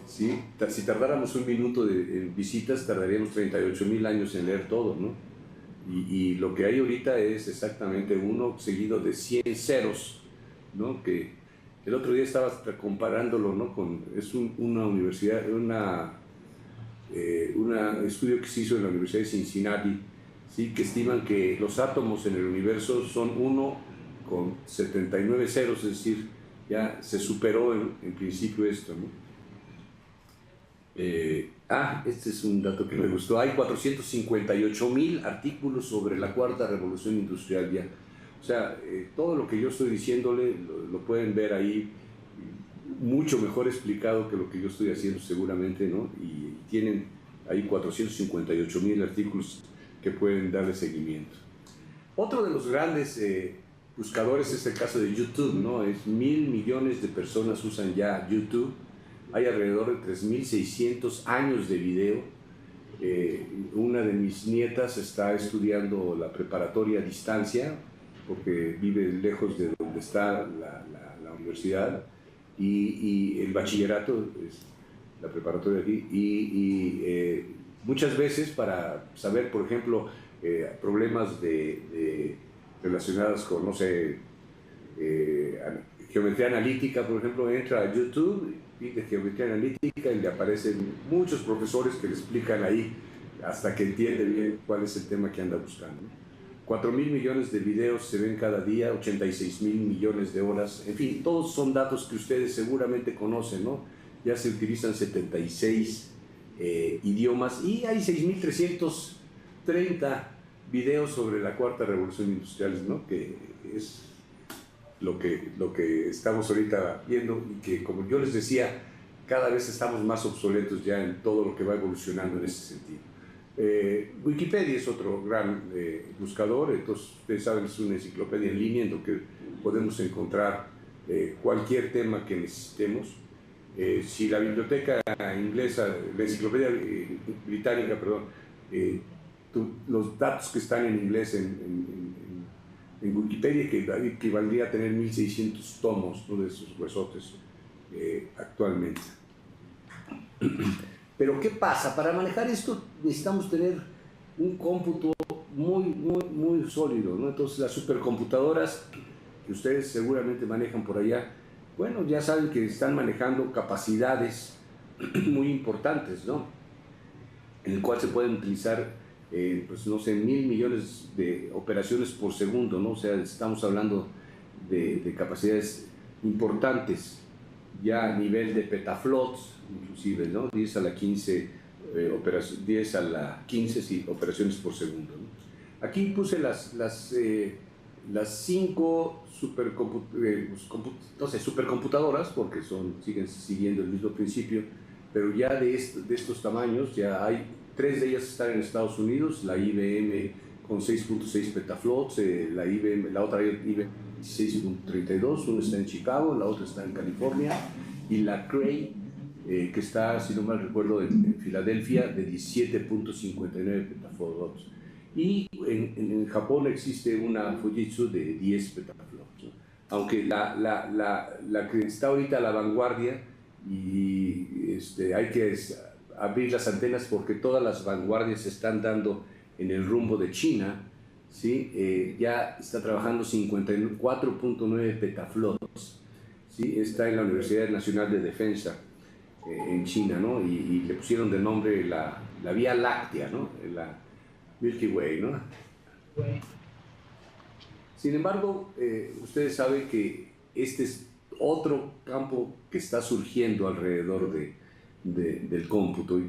¿Sí? Si tardáramos un minuto en visitas, tardaríamos 38.000 años en leer todo, ¿no? Y lo que hay ahorita es exactamente uno seguido de 100 ceros, ¿no? Que el otro día estaba comparándolo, ¿no? Es una universidad, un estudio que se hizo en la Universidad de Cincinnati, ¿sí? Que estiman que los átomos en el universo son 1 con 79 ceros, es decir, ya se superó en principio esto, ¿no? Este es un dato que me gustó. Hay 458.000 artículos sobre la cuarta revolución industrial ya. O sea, todo lo que yo estoy diciéndole lo pueden ver ahí, mucho mejor explicado que lo que yo estoy haciendo seguramente, ¿no? Y tienen ahí 458.000 artículos que pueden darle seguimiento. Otro de los grandes buscadores es el caso de YouTube, ¿no? 1.000 millones de personas usan ya YouTube. Hay alrededor de 3.600 años de video. Una de mis nietas está estudiando la preparatoria a distancia porque vive lejos de donde está la universidad, y el bachillerato, es la preparatoria aquí, y muchas veces para saber, por ejemplo, problemas relacionados con, no sé, geometría analítica, por ejemplo, entra a YouTube de geometría analítica y le aparecen muchos profesores que le explican ahí hasta que entiende bien cuál es el tema que anda buscando. 4.000 millones de videos se ven cada día, 86.000 millones de horas, en fin, todos son datos que ustedes seguramente conocen, ¿no? Ya se utilizan 76 idiomas y hay 6.330 videos sobre la cuarta revolución industrial, ¿no? Que es lo que estamos ahorita viendo y que, como yo les decía, cada vez estamos más obsoletos ya en todo lo que va evolucionando en ese sentido. Wikipedia es otro gran buscador, entonces ustedes saben, es una enciclopedia en línea en donde podemos encontrar cualquier tema que necesitemos. Si la biblioteca inglesa, la enciclopedia británica, perdón, los datos que están en inglés en Wikipedia, que equivaldría a tener 1.600 tomos, ¿no? De esos huesotes actualmente. Pero ¿qué pasa? Para manejar esto necesitamos tener un cómputo muy sólido, ¿no? Entonces las supercomputadoras que ustedes seguramente manejan por allá, bueno, ya saben que están manejando capacidades muy importantes, ¿no? En el cual se pueden utilizar pues no sé, 1.000 millones de operaciones por segundo, ¿no? O sea, estamos hablando de capacidades importantes, ya a nivel de petaflops, inclusive, ¿no? 10 a la 15, 10 a la 15 sí, operaciones por segundo, ¿no? Aquí puse las 5 supercomputadoras, porque siguen siguiendo el mismo principio, pero ya de estos tamaños ya hay 3 de ellas están en Estados Unidos, la IBM con 6.6 petaflops, la otra IBM 16.32, una está en Chicago, la otra está en California, y la Cray, que está, si no mal recuerdo, en Filadelfia, de 17.59 petaflops. Y en Japón existe una Fujitsu de 10 petaflops, ¿no? Aunque la que está ahorita a la vanguardia, y hay que abrir las antenas porque todas las vanguardias se están dando en el rumbo de China, ¿sí? Ya está trabajando 54.9 petaflops, ¿sí? Está en la Universidad Nacional de Defensa en China, ¿no? Y le pusieron de nombre la Vía Láctea, ¿no? La Milky Way, ¿no? Sin embargo, ustedes saben que este es otro campo que está surgiendo alrededor del cómputo.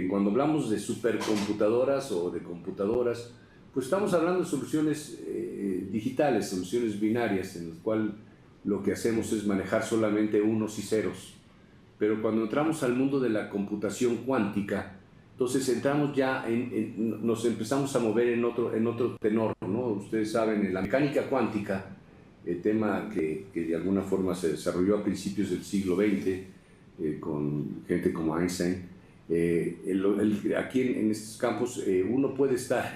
Cuando hablamos de supercomputadoras o de computadoras, pues estamos hablando de soluciones digitales, soluciones binarias, en las cuales lo que hacemos es manejar solamente unos y ceros. Pero cuando entramos al mundo de la computación cuántica, entonces entramos ya nos empezamos a mover en otro tenor, ¿no? Ustedes saben, en la mecánica cuántica, el tema que de alguna forma se desarrolló a principios del siglo XX, con gente como Einstein, aquí en estos campos uno puede estar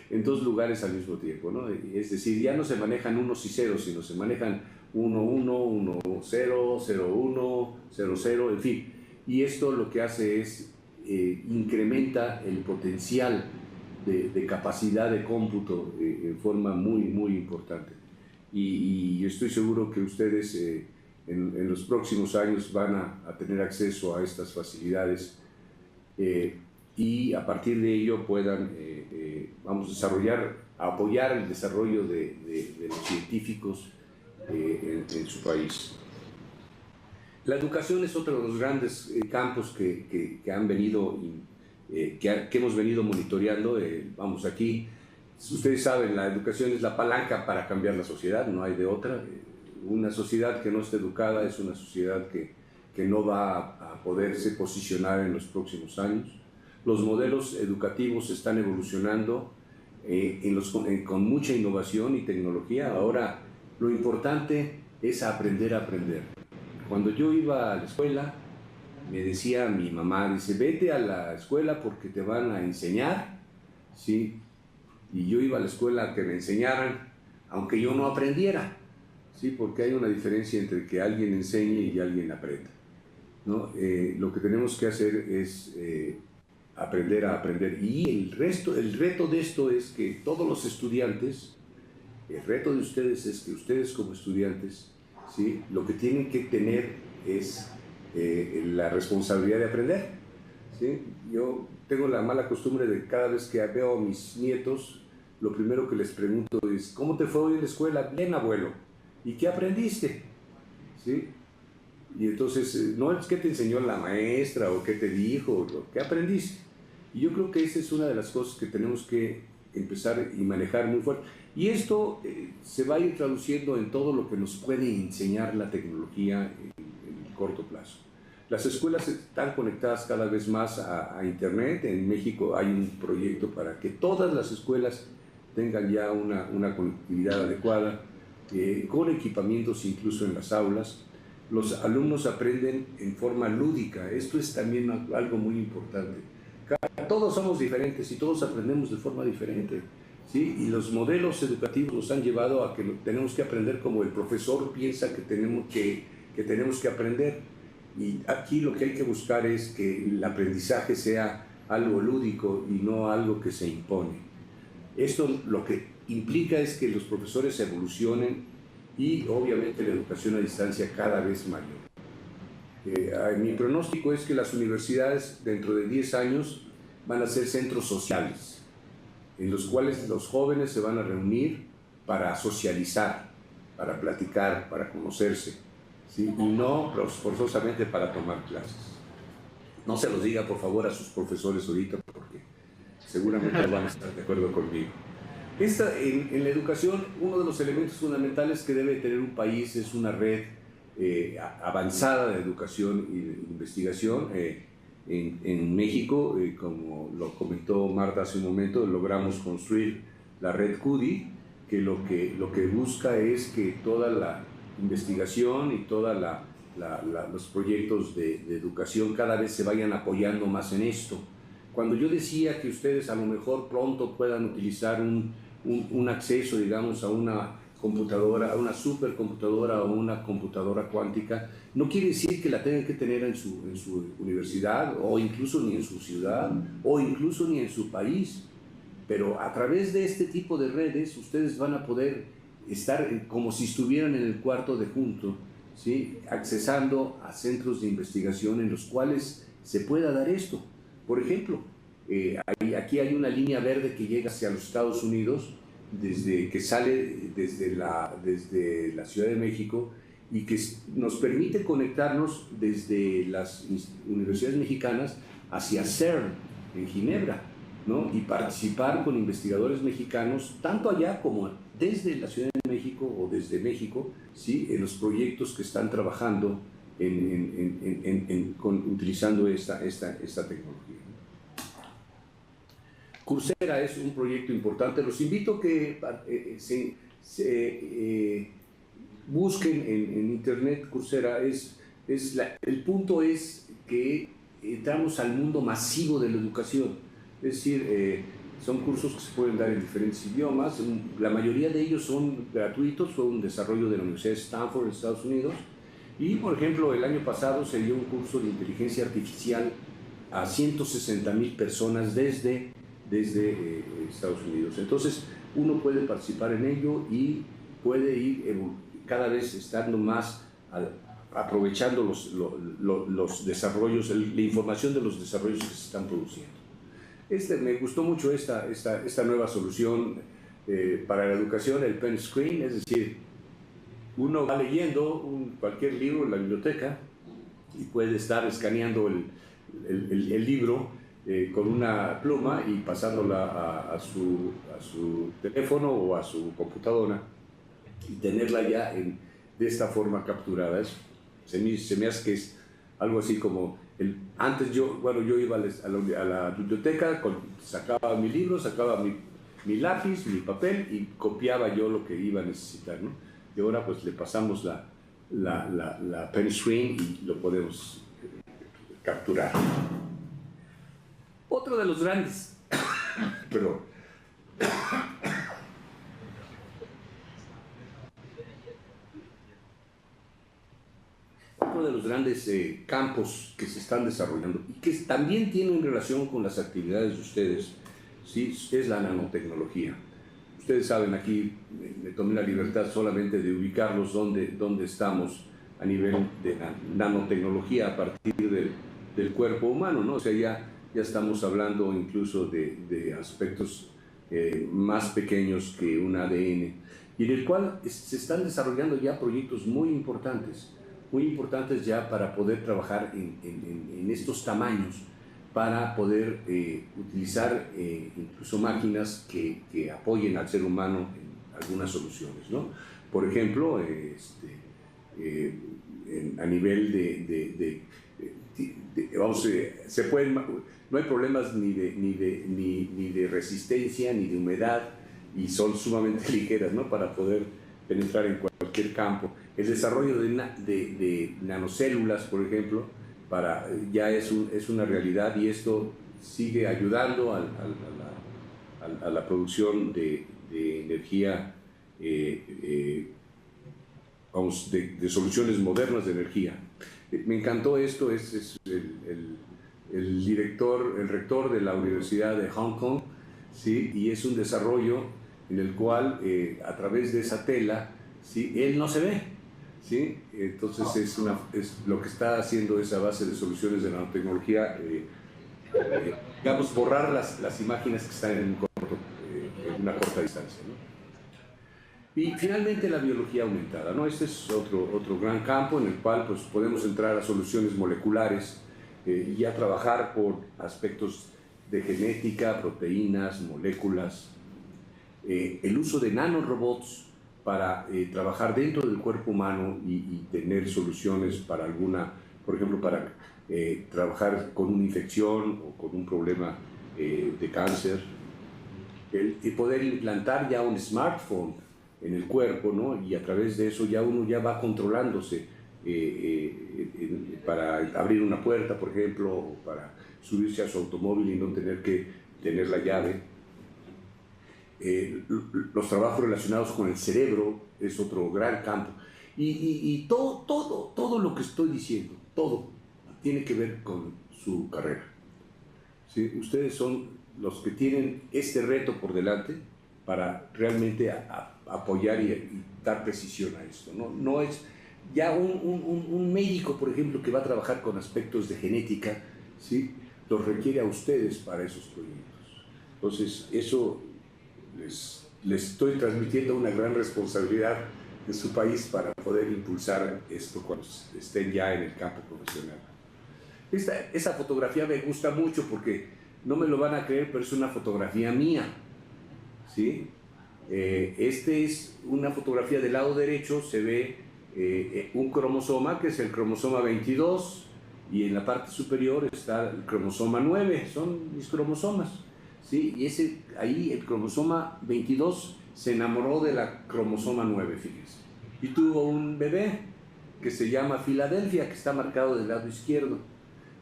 en 2 lugares al mismo tiempo, ¿no? Es decir, ya no se manejan unos y ceros, sino se manejan 11, 10, 01, 00, en fin. Y esto lo que hace es incrementa el potencial de capacidad de cómputo en forma muy importante. Y estoy seguro que ustedes en los próximos años van a tener acceso a estas facilidades y a partir de ello puedan, vamos a apoyar el desarrollo de los científicos en su país. La educación es otro de los grandes campos que han venido, que hemos venido monitoreando. Vamos, aquí, ustedes saben, la educación es la palanca para cambiar la sociedad, no hay de otra. Una sociedad que no esté educada es una sociedad que no va a poderse posicionar en los próximos años. Los modelos educativos están evolucionando con mucha innovación y tecnología. Ahora, lo importante es aprender a aprender. Cuando yo iba a la escuela, me decía mi mamá, dice, vete a la escuela porque te van a enseñar, ¿sí? Y yo iba a la escuela a que me enseñaran, aunque yo no aprendiera, ¿sí? Porque hay una diferencia entre que alguien enseñe y alguien aprenda, ¿no? Lo que tenemos que hacer es aprender a aprender. Y el reto de esto es que todos los estudiantes, el reto de ustedes es que ustedes como estudiantes, ¿sí? Lo que tienen que tener es la responsabilidad de aprender, ¿sí? Yo tengo la mala costumbre de cada vez que veo a mis nietos, lo primero que les pregunto es, ¿cómo te fue hoy en la escuela? Bien, abuelo. ¿Y qué aprendiste? ¿Sí? Y entonces, no es qué te enseñó la maestra o qué te dijo, ¿qué aprendiste? Y yo creo que esa es una de las cosas que tenemos que empezar y manejar muy fuerte. Y esto se va a ir traduciendo en todo lo que nos puede enseñar la tecnología en el corto plazo. Las escuelas están conectadas cada vez más a Internet. En México hay un proyecto para que todas las escuelas tengan ya una conectividad adecuada, con equipamientos incluso en las aulas. Los alumnos aprenden en forma lúdica. Esto es también algo muy importante. Todos somos diferentes y todos aprendemos de forma diferente, ¿sí? Y los modelos educativos nos han llevado a que tenemos que aprender como el profesor piensa que tenemos que aprender. Y aquí lo que hay que buscar es que el aprendizaje sea algo lúdico y no algo que se impone. Esto lo que implica es que los profesores evolucionen y obviamente la educación a distancia cada vez mayor. Mi pronóstico es que las universidades dentro de 10 años van a ser centros sociales, en los cuales los jóvenes se van a reunir para socializar, para platicar, para conocerse, ¿sí? Y no forzosamente para tomar clases. No se los diga por favor a sus profesores ahorita porque seguramente van a estar de acuerdo conmigo. En la educación, uno de los elementos fundamentales que debe tener un país es una red avanzada de educación y de investigación. En México, como lo comentó Marta hace un momento, logramos construir la red CUDI, que lo que busca es que toda la investigación y todos los proyectos de educación cada vez se vayan apoyando más en esto. Cuando yo decía que ustedes a lo mejor pronto puedan utilizar un acceso, digamos, a una computadora, a una supercomputadora o una computadora cuántica, no quiere decir que la tengan que tener en su universidad o incluso ni en su ciudad o incluso ni en su país, pero a través de este tipo de redes ustedes van a poder estar como si estuvieran en el cuarto de junto, ¿sí? Accesando a centros de investigación en los cuales se pueda dar esto. Por ejemplo, aquí hay una línea verde que llega hacia los Estados Unidos, que sale desde la Ciudad de México y que nos permite conectarnos desde las universidades mexicanas hacia CERN en Ginebra, ¿no? Y participar con investigadores mexicanos, tanto allá como desde la Ciudad de México o desde México, ¿sí? En los proyectos que están trabajando utilizando esta tecnología. Coursera es un proyecto importante. Los invito a que busquen en internet Coursera. El punto es que entramos al mundo masivo de la educación. Es decir, son cursos que se pueden dar en diferentes idiomas. La mayoría de ellos son gratuitos, fue un desarrollo de la Universidad de Stanford en Estados Unidos. Y, por ejemplo, el año pasado se dio un curso de inteligencia artificial a 160,000 personas desde Estados Unidos. Entonces, uno puede participar en ello y puede ir cada vez estando más aprovechando los desarrollos, la información de los desarrollos que se están produciendo. Me gustó mucho esta nueva solución para la educación, el pen screen, es decir, uno va leyendo cualquier libro en la biblioteca y puede estar escaneando el libro con una pluma y pasándola a su teléfono o a su computadora y tenerla ya de esta forma capturada. Se me hace que es algo así como, antes yo iba a la biblioteca, sacaba mi libro, sacaba mi lápiz, mi papel y copiaba yo lo que iba a necesitar, ¿no? Y ahora pues le pasamos la pen screen y lo podemos capturar. Otro de los grandes, perdón, otro de los grandes campos que se están desarrollando y que también tienen relación con las actividades de ustedes, ¿sí? Es la nanotecnología. Ustedes saben, aquí me tomé la libertad solamente de ubicarlos donde estamos a nivel de nanotecnología a partir del cuerpo humano, ¿no? O sea, ya estamos hablando incluso de aspectos más pequeños que un ADN, y en el cual se están desarrollando ya proyectos muy importantes ya para poder trabajar en estos tamaños, para poder utilizar incluso máquinas que apoyen al ser humano en algunas soluciones, ¿no? Por ejemplo, a nivel no hay problemas ni de resistencia ni de humedad, y son sumamente ligeras, ¿no? Para poder penetrar en cualquier campo. El desarrollo de nanocélulas, por ejemplo, ya es una realidad, y esto sigue ayudando a la producción de energía, de soluciones modernas de energía. Me encantó esto, es el rector de la Universidad de Hong Kong, ¿sí? Y es un desarrollo en el cual a través de esa tela, ¿sí? Él no se ve, ¿sí? Entonces lo que está haciendo esa base de soluciones de nanotecnología, digamos, borrar las imágenes que están en una corta distancia, ¿no? Y finalmente la biología aumentada, ¿no? Este es otro gran campo en el cual pues, podemos entrar a soluciones moleculares y a trabajar con aspectos de genética, proteínas, moléculas, el uso de nanorobots para trabajar dentro del cuerpo humano y tener soluciones para por ejemplo, para trabajar con una infección o con un problema de cáncer, y poder implantar ya un smartphone en el cuerpo, ¿no? Y a través de eso uno ya va controlándose para abrir una puerta, por ejemplo, o para subirse a su automóvil y no tener que tener la llave. Los trabajos relacionados con el cerebro es otro gran campo. Y todo lo que estoy diciendo, todo tiene que ver con su carrera, ¿sí? Ustedes son los que tienen este reto por delante para realmente apoyar y dar precisión a esto, ¿no? No es ya un médico, por ejemplo, que va a trabajar con aspectos de genética, ¿sí? Los requiere a ustedes para esos proyectos. Entonces, eso les estoy transmitiendo una gran responsabilidad de su país para poder impulsar esto cuando estén ya en el campo profesional. Esa fotografía me gusta mucho porque no me lo van a creer, pero es una fotografía mía, ¿sí? Es una fotografía del lado derecho, se ve un cromosoma que es el cromosoma 22, y en la parte superior está el cromosoma 9, son mis cromosomas, ¿sí? Y ahí el cromosoma 22 se enamoró de la cromosoma 9, fíjense, y tuvo un bebé que se llama Filadelfia, que está marcado del lado izquierdo.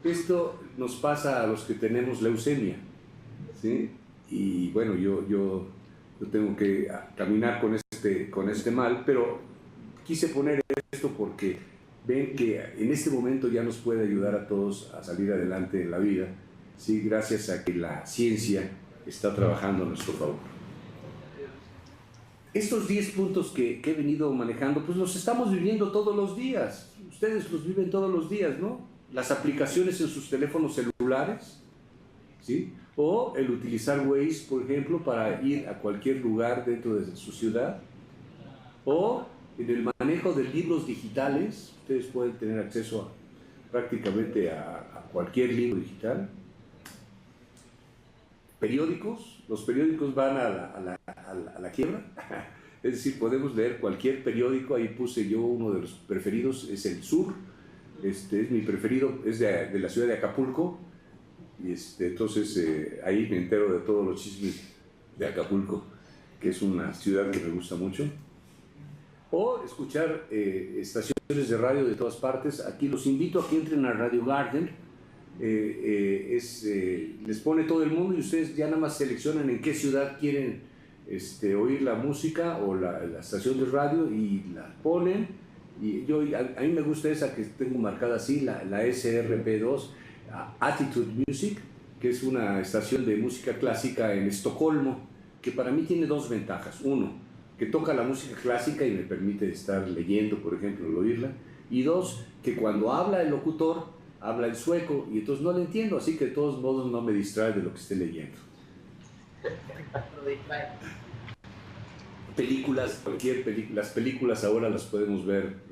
Esto nos pasa a los que tenemos leucemia, ¿sí? y bueno, yo tengo que caminar con este mal, pero quise poner esto porque ven que en este momento ya nos puede ayudar a todos a salir adelante en la vida, ¿sí? Gracias a que la ciencia está trabajando a nuestro favor. Estos 10 puntos que he venido manejando, pues los estamos viviendo todos los días. Ustedes los viven todos los días, ¿no? Las aplicaciones en sus teléfonos celulares, ¿sí? O el utilizar Waze, por ejemplo, para ir a cualquier lugar dentro de su ciudad. O en el manejo de libros digitales, ustedes pueden tener acceso prácticamente a cualquier libro digital. Periódicos, los periódicos van a la quiebra, es decir, podemos leer cualquier periódico. Ahí puse yo uno de los preferidos, es El Sur, es mi preferido, es de la ciudad de Acapulco, y entonces ahí me entero de todos los chismes de Acapulco, que es una ciudad que me gusta mucho. O escuchar estaciones de radio de todas partes. Aquí los invito a que entren a Radio Garden. Les pone todo el mundo y ustedes ya nada más seleccionan en qué ciudad quieren oír la música o la estación de radio y la ponen. Y a mí me gusta esa que tengo marcada así, la SRP2, Attitude Music, que es una estación de música clásica en Estocolmo, que para mí tiene dos ventajas. Uno, que toca la música clásica y me permite estar leyendo, por ejemplo, al oírla. Y dos, que cuando habla el locutor, habla en sueco y entonces no le entiendo, así que de todos modos no me distrae de lo que esté leyendo. Películas, las películas ahora las podemos ver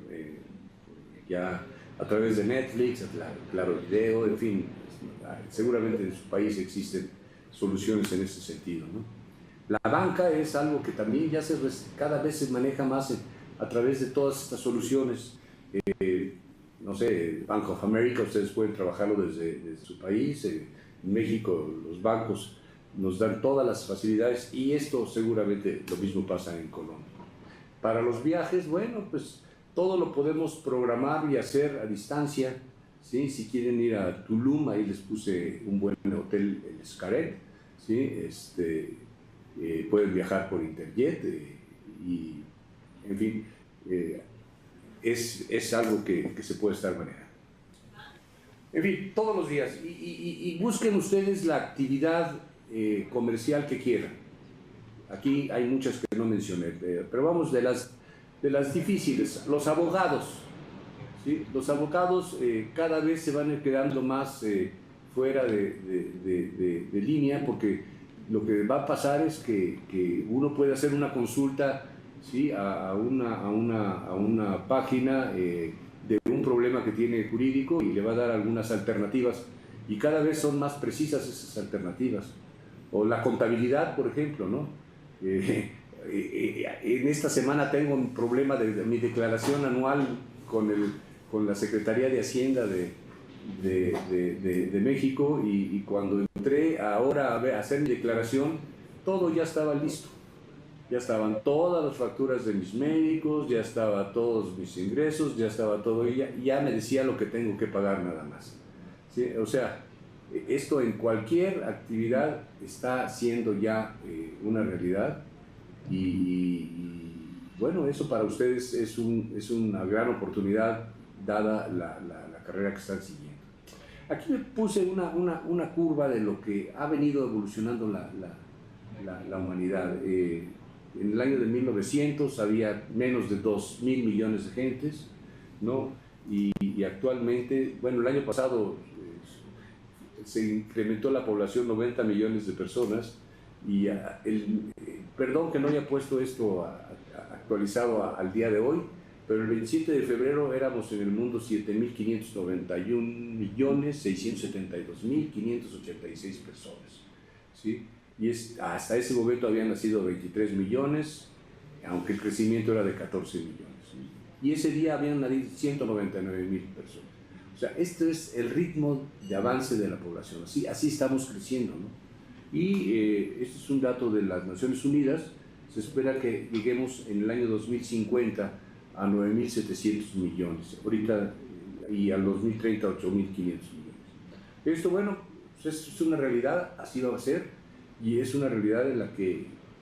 ya a través de Netflix, Claro Video, en fin, seguramente en su país existen soluciones en ese sentido, ¿no? La banca es algo que también ya cada vez se maneja más a través de todas estas soluciones. No sé, Bank of America, ustedes pueden trabajarlo desde su país. En México los bancos nos dan todas las facilidades y esto seguramente lo mismo pasa en Colombia. Para los viajes, bueno, pues todo lo podemos programar y hacer a distancia, ¿sí? Si quieren ir a Tulum, ahí les puse un buen hotel, el Xcaret, ¿sí? Pueden viajar por Interjet y, en fin, es algo que se puede estar manejando. En fin, todos los días. Y busquen ustedes la actividad comercial que quieran. Aquí hay muchas que no mencioné, pero vamos de las difíciles. Los abogados, ¿sí? Los abogados cada vez se van quedando más fuera de línea, porque lo que va a pasar es que uno puede hacer una consulta, ¿sí? a una página de un problema que tiene jurídico y le va a dar algunas alternativas y cada vez son más precisas esas alternativas. O la contabilidad, por ejemplo, ¿no? En esta semana tengo un problema de mi declaración anual con la Secretaría de Hacienda de México y cuando entré ahora a hacer mi declaración, todo ya estaba listo. Ya estaban todas las facturas de mis médicos, ya estaban todos mis ingresos, ya estaba todo, y ya me decía lo que tengo que pagar nada más. ¿Sí? O sea, esto en cualquier actividad está siendo ya una realidad y bueno, eso para ustedes es una gran oportunidad dada la carrera que están siguiendo. Aquí me puse una curva de lo que ha venido evolucionando la humanidad. En el año de 1900 había menos de 2.000 millones de gentes, ¿no? Y actualmente, bueno, el año pasado se incrementó la población 90 millones de personas y perdón que no haya puesto esto actualizado al día de hoy, pero el 27 de febrero éramos en el mundo 7.591.672.586 personas, ¿sí? Y hasta ese momento habían nacido 23 millones, aunque el crecimiento era de 14 millones. Y ese día habían nacido 199.000 personas. O sea, este es el ritmo de avance de la población. Así estamos creciendo, ¿no? Y este es un dato de las Naciones Unidas. Se espera que lleguemos en el año 2050 a 9.700 millones. Ahorita, y al 2030, 8.500 millones. Esto, bueno, pues es una realidad, así va a ser. y es una realidad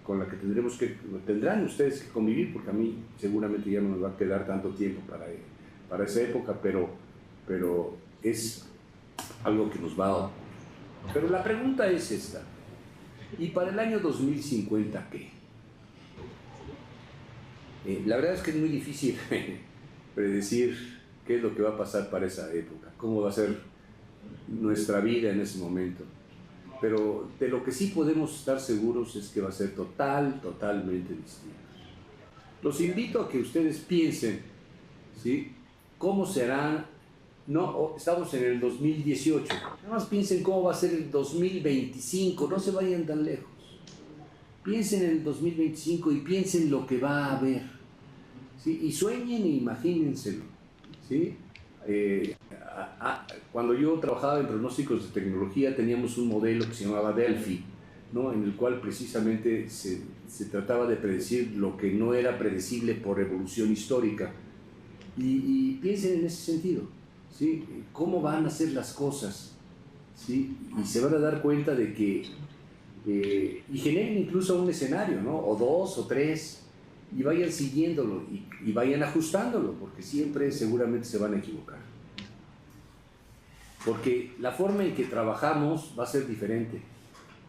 con la que tendrán ustedes que convivir, porque a mí seguramente ya no me va a quedar tanto tiempo para esa época, pero es algo que nos va a... Pero la pregunta es esta, ¿y para el año 2050 qué? La verdad es que es muy difícil predecir qué es lo que va a pasar para esa época, cómo va a ser nuestra vida en ese momento. Pero de lo que sí podemos estar seguros es que va a ser totalmente distinto. Los invito a que ustedes piensen, ¿sí? ¿Cómo serán? No, estamos en el 2018, nada más piensen cómo va a ser el 2025, no se vayan tan lejos. Piensen en el 2025 y piensen lo que va a haber, ¿sí? Y sueñen e imagínenselo, ¿sí? Cuando yo trabajaba en pronósticos de tecnología teníamos un modelo que se llamaba Delphi, ¿no? En el cual precisamente se trataba de predecir lo que no era predecible por evolución histórica. Y piensen en ese sentido, ¿sí? ¿Cómo van a ser las cosas? ¿Sí? Y se van a dar cuenta de que y generen incluso un escenario, ¿no? O dos o tres, y vayan siguiéndolo y vayan ajustándolo, porque siempre seguramente se van a equivocar. Porque la forma en que trabajamos va a ser diferente,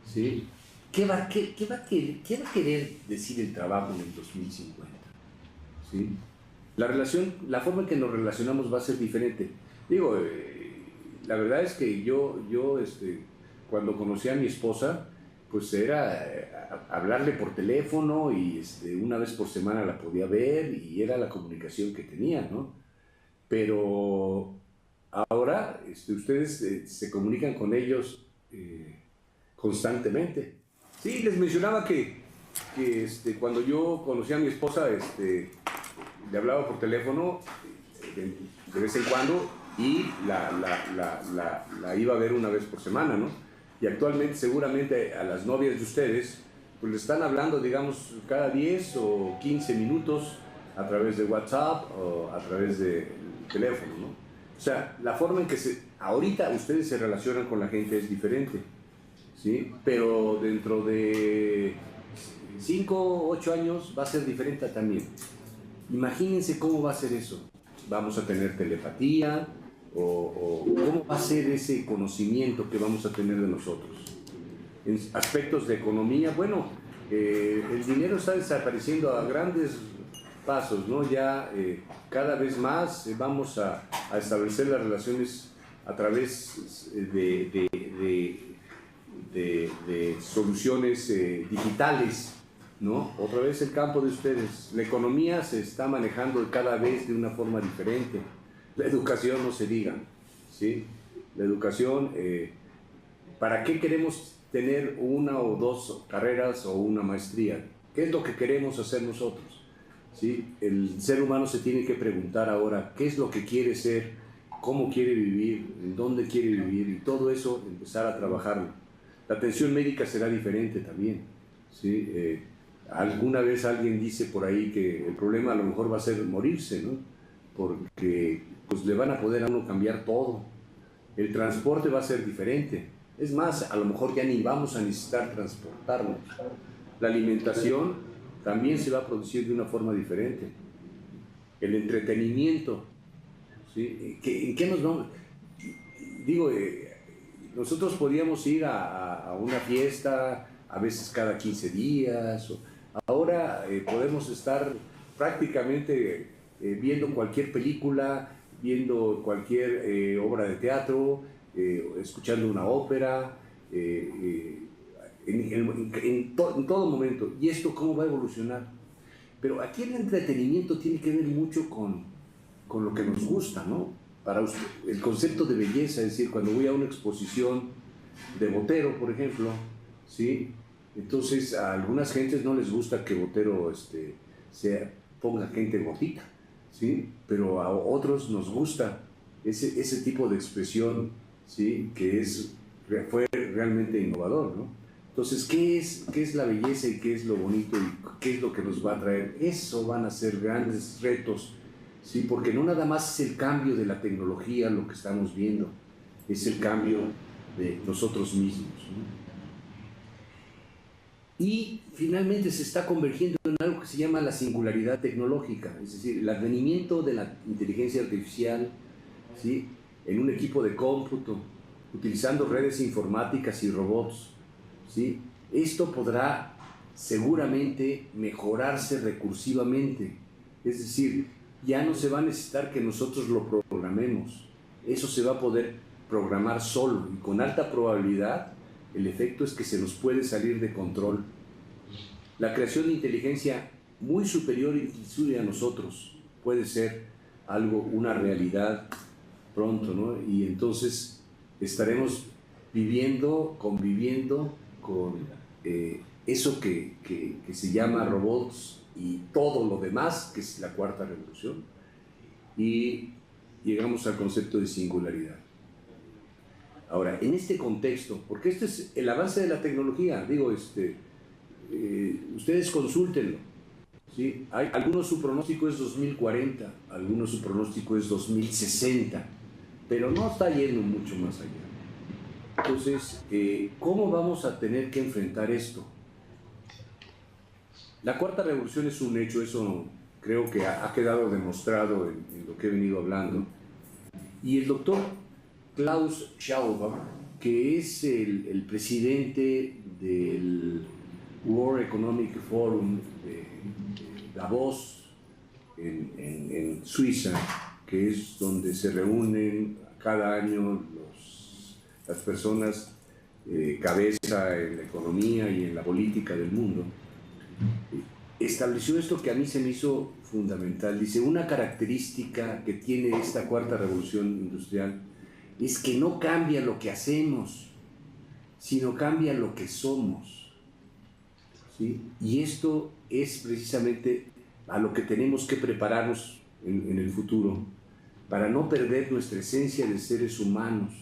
¿sí? ¿Qué va a querer decir el trabajo en el 2050? ¿Sí? La forma en que nos relacionamos va a ser diferente. Digo, la verdad es que yo cuando conocí a mi esposa, pues era hablarle por teléfono y una vez por semana la podía ver y era la comunicación que tenía, ¿no? Pero ahora ustedes se comunican con ellos constantemente. Sí, les mencionaba que cuando yo conocí a mi esposa, le hablaba por teléfono de vez en cuando y la iba a ver una vez por semana, ¿no? Y actualmente seguramente a las novias de ustedes pues le están hablando, digamos, cada 10 o 15 minutos a través de WhatsApp o a través del teléfono, ¿no? O sea, la forma en que ahorita ustedes se relacionan con la gente es diferente, ¿sí? Pero dentro de 5 o 8 años va a ser diferente también. Imagínense cómo va a ser eso. Vamos a tener telepatía, o cómo va a ser ese conocimiento que vamos a tener de nosotros. En aspectos de economía, bueno, el dinero está desapareciendo a grandes pasos, ¿no? Ya cada vez más vamos a establecer las relaciones a través de soluciones digitales, ¿no? Otra vez el campo de ustedes. La economía se está manejando cada vez de una forma diferente. La educación no se diga, ¿sí? La educación, ¿para qué queremos tener una o dos carreras o una maestría? ¿Qué es lo que queremos hacer nosotros? ¿Sí? El ser humano se tiene que preguntar ahora qué es lo que quiere ser, cómo quiere vivir, en dónde quiere vivir, y todo eso empezar a trabajarlo. La atención médica será diferente también, ¿sí? Alguna vez alguien dice por ahí que el problema a lo mejor va a ser morirse, ¿no? Porque pues le van a poder a uno cambiar todo. El transporte va a ser diferente. Es más, a lo mejor ya ni vamos a necesitar transportarnos. La alimentación también se va a producir de una forma diferente. El entretenimiento, ¿sí? ¿En qué nos vamos? Digo, nosotros podíamos ir a una fiesta a veces cada 15 días. Ahora podemos estar prácticamente viendo cualquier película, viendo cualquier obra de teatro, escuchando una ópera, en todo momento. ¿Y esto cómo va a evolucionar? Pero aquí el entretenimiento tiene que ver mucho con lo que nos gusta, ¿no? Para usted, el concepto de belleza, es decir, cuando voy a una exposición de Botero, por ejemplo, ¿sí? Entonces a algunas gentes no les gusta que Botero ponga gente gordita, ¿sí? Pero a otros nos gusta ese tipo de expresión, ¿sí? Que fue realmente innovador, ¿no? Entonces, ¿qué es la belleza y qué es lo bonito y qué es lo que nos va a traer? Eso van a ser grandes retos, ¿sí? Porque no nada más es el cambio de la tecnología lo que estamos viendo, es el cambio de nosotros mismos, ¿no? Y finalmente se está convergiendo en algo que se llama la singularidad tecnológica, es decir, el advenimiento de la inteligencia artificial, ¿sí?, en un equipo de cómputo, utilizando redes informáticas y robots, ¿sí? Esto podrá seguramente mejorarse recursivamente, es decir, ya no se va a necesitar que nosotros lo programemos, eso se va a poder programar solo y con alta probabilidad el efecto es que se nos puede salir de control. La creación de inteligencia muy superior inclusive a nosotros puede ser algo, una realidad pronto, ¿no? Y entonces estaremos viviendo, conviviendo con eso que se llama robots y todo lo demás, que es la cuarta revolución, y llegamos al concepto de singularidad. Ahora, en este contexto, porque este es el avance de la tecnología, digo, ustedes consúltenlo, ¿sí? Algunos su pronóstico es 2040, algunos su pronóstico es 2060, pero no está yendo mucho más allá. Entonces, ¿cómo vamos a tener que enfrentar esto? La cuarta revolución es un hecho, eso creo que ha quedado demostrado en lo que he venido hablando. Y el doctor Klaus Schwab, que es el presidente del World Economic Forum de Davos en Suiza, que es donde se reúnen cada año las personas cabeza en la economía y en la política del mundo, estableció esto que a mí se me hizo fundamental. Dice, una característica que tiene esta cuarta revolución industrial es que no cambia lo que hacemos, sino cambia lo que somos, ¿sí? Y esto es precisamente a lo que tenemos que prepararnos en el futuro, para no perder nuestra esencia de seres humanos,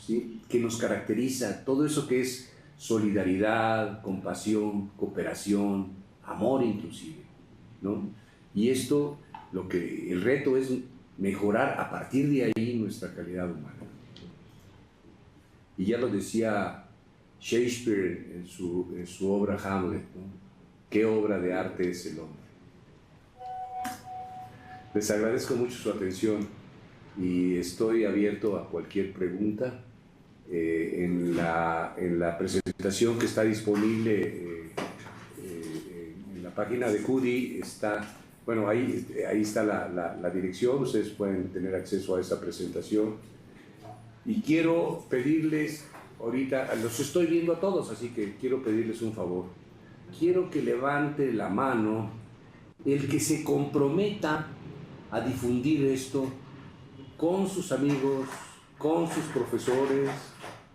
¿sí?, que nos caracteriza, todo eso que es solidaridad, compasión, cooperación, amor inclusive, ¿no? Y esto, el reto es mejorar a partir de ahí nuestra calidad humana. Y ya lo decía Shakespeare en su obra Hamlet, ¿no? ¿Qué obra de arte es el hombre? Les agradezco mucho su atención y estoy abierto a cualquier pregunta. En la presentación que está disponible en la página de CUDI está, bueno, ahí está la dirección, ustedes pueden tener acceso a esa presentación. Y quiero pedirles, ahorita los estoy viendo a todos, así que quiero pedirles un favor. Quiero que levante la mano el que se comprometa a difundir esto con sus amigos, con sus profesores,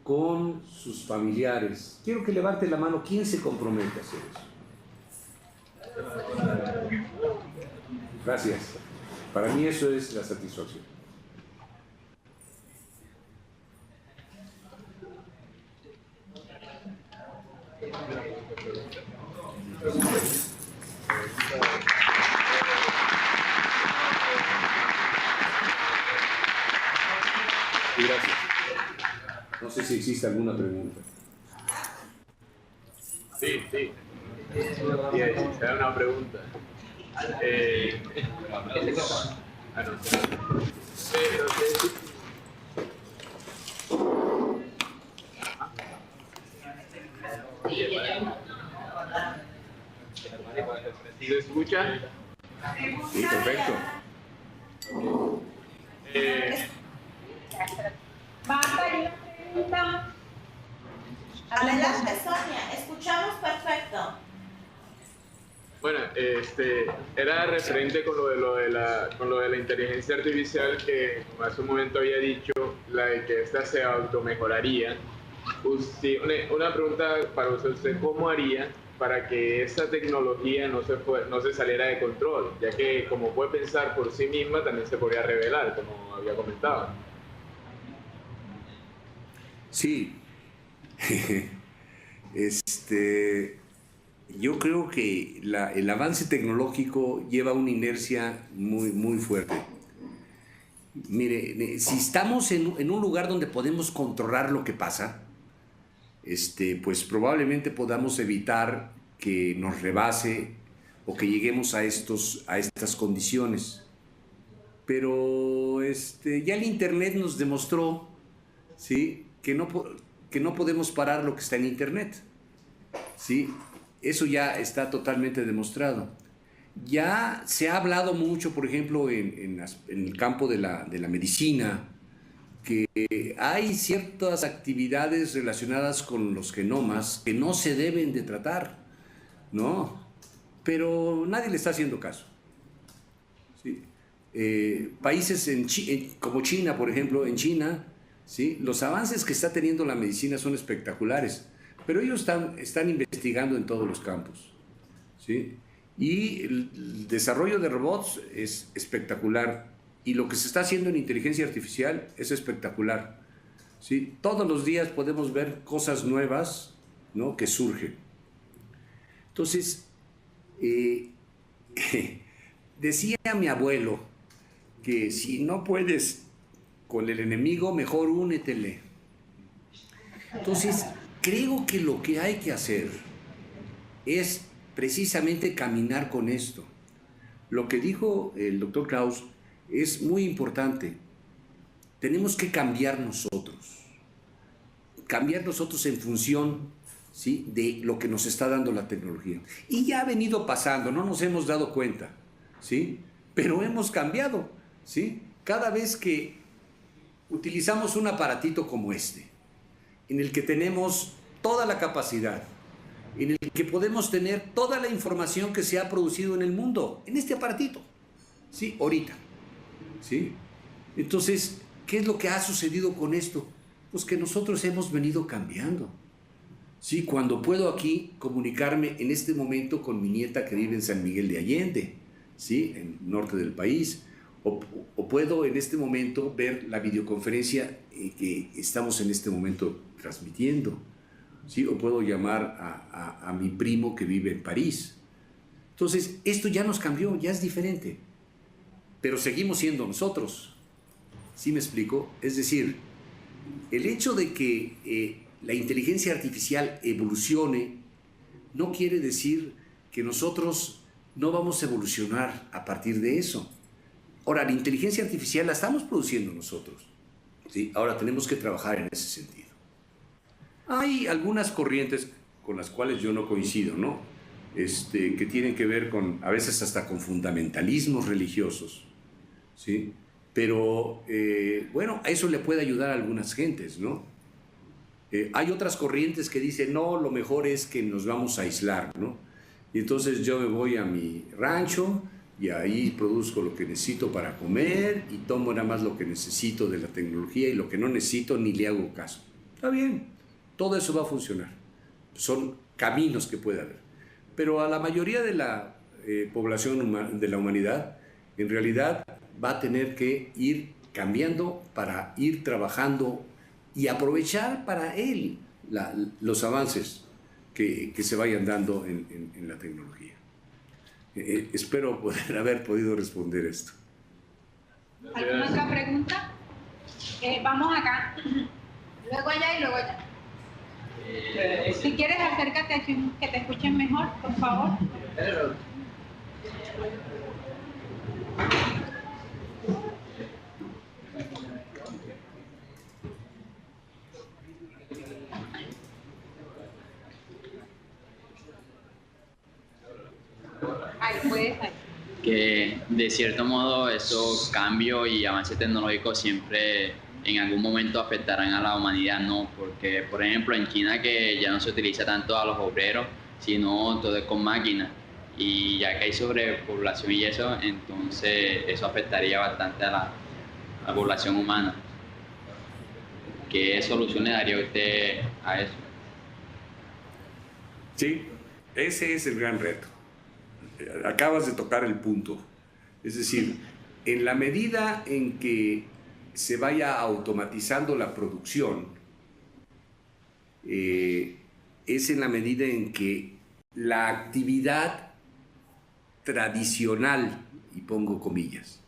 con sus familiares. Quiero que levante la mano quién se compromete a hacer eso. Gracias. Para mí eso es la satisfacción. Gracias. No sé si existe alguna pregunta. Sí. Será una pregunta. ¿Se escucha? Sí, perfecto. Adelante, Sonia, escuchamos perfecto. Bueno, era referente con lo de la inteligencia artificial que como hace un momento había dicho, la de que esta se automejoraría. Una pregunta para usted, ¿cómo haría para que esta tecnología no se saliera de control? Ya que como puede pensar por sí misma, también se podría revelar, como había comentado. Sí. Yo creo que el avance tecnológico lleva una inercia muy, muy fuerte. Mire, si estamos en un lugar donde podemos controlar lo que pasa, pues probablemente podamos evitar que nos rebase o que lleguemos a estas condiciones. Pero ya el Internet nos demostró, ¿sí?, que no podemos parar lo que está en Internet, ¿sí? Eso ya está totalmente demostrado. Ya se ha hablado mucho, por ejemplo, en el campo de la medicina, que hay ciertas actividades relacionadas con los genomas que no se deben de tratar, ¿no? Pero nadie le está haciendo caso, ¿sí? Países como China, por ejemplo, en China, ¿sí?, los avances que está teniendo la medicina son espectaculares, pero ellos están investigando en todos los campos, ¿sí? Y el desarrollo de robots es espectacular, y lo que se está haciendo en inteligencia artificial es espectacular, ¿sí? Todos los días podemos ver cosas nuevas, ¿no?, que surgen. Entonces, decía mi abuelo que si no puedes con el enemigo, mejor únetele. Entonces, creo que lo que hay que hacer es precisamente caminar con esto. Lo que dijo el doctor Klaus es muy importante. Tenemos que cambiar nosotros en función, ¿sí?, de lo que nos está dando la tecnología. Y ya ha venido pasando, no nos hemos dado cuenta, ¿sí?, pero hemos cambiado, ¿sí? Cada vez que utilizamos un aparatito como este, en el que tenemos toda la capacidad, en el que podemos tener toda la información que se ha producido en el mundo, en este aparatito, ¿sí?, ahorita, ¿sí? Entonces, ¿qué es lo que ha sucedido con esto? Pues que nosotros hemos venido cambiando, ¿sí? Cuando puedo aquí comunicarme en este momento con mi nieta que vive en San Miguel de Allende, ¿sí?, en el norte del país, o puedo en este momento ver la videoconferencia que estamos en este momento transmitiendo, ¿sí?, o puedo llamar a mi primo que vive en París. Entonces, esto ya nos cambió, ya es diferente, pero seguimos siendo nosotros, ¿sí me explico? Es decir, el hecho de que la inteligencia artificial evolucione no quiere decir que nosotros no vamos a evolucionar a partir de eso. Ahora, la inteligencia artificial la estamos produciendo nosotros, ¿sí? Ahora tenemos que trabajar en ese sentido. Hay algunas corrientes con las cuales yo no coincido, ¿no? Que tienen que ver con, a veces hasta con fundamentalismos religiosos, ¿sí? Pero, bueno, a eso le puede ayudar a algunas gentes, ¿no? Hay otras corrientes que dicen, no, lo mejor es que nos vamos a aislar, ¿no? Y entonces yo me voy a mi rancho y ahí produzco lo que necesito para comer y tomo nada más lo que necesito de la tecnología y lo que no necesito ni le hago caso. Está bien, todo eso va a funcionar. Son caminos que puede haber. Pero a la mayoría de la población de la humanidad, en realidad va a tener que ir cambiando para ir trabajando y aprovechar para él los avances que se vayan dando en la tecnología. Espero poder haber podido responder esto. ¿Alguna otra pregunta? Vamos acá, luego allá y luego allá. Si quieres, acércate que te escuchen mejor, por favor. Ahí puedes, ahí. Que de cierto modo esos cambios y avances tecnológicos siempre en algún momento afectarán a la humanidad, ¿no? Porque, por ejemplo, en China que ya no se utiliza tanto a los obreros, sino todo es con máquinas, y ya que hay sobrepoblación y eso, entonces eso afectaría bastante a la población humana. ¿Qué solución le daría usted a eso? Sí, ese es el gran reto. Acabas de tocar el punto. Es decir, en la medida en que se vaya automatizando la producción, es en la medida en que la actividad tradicional, y pongo comillas,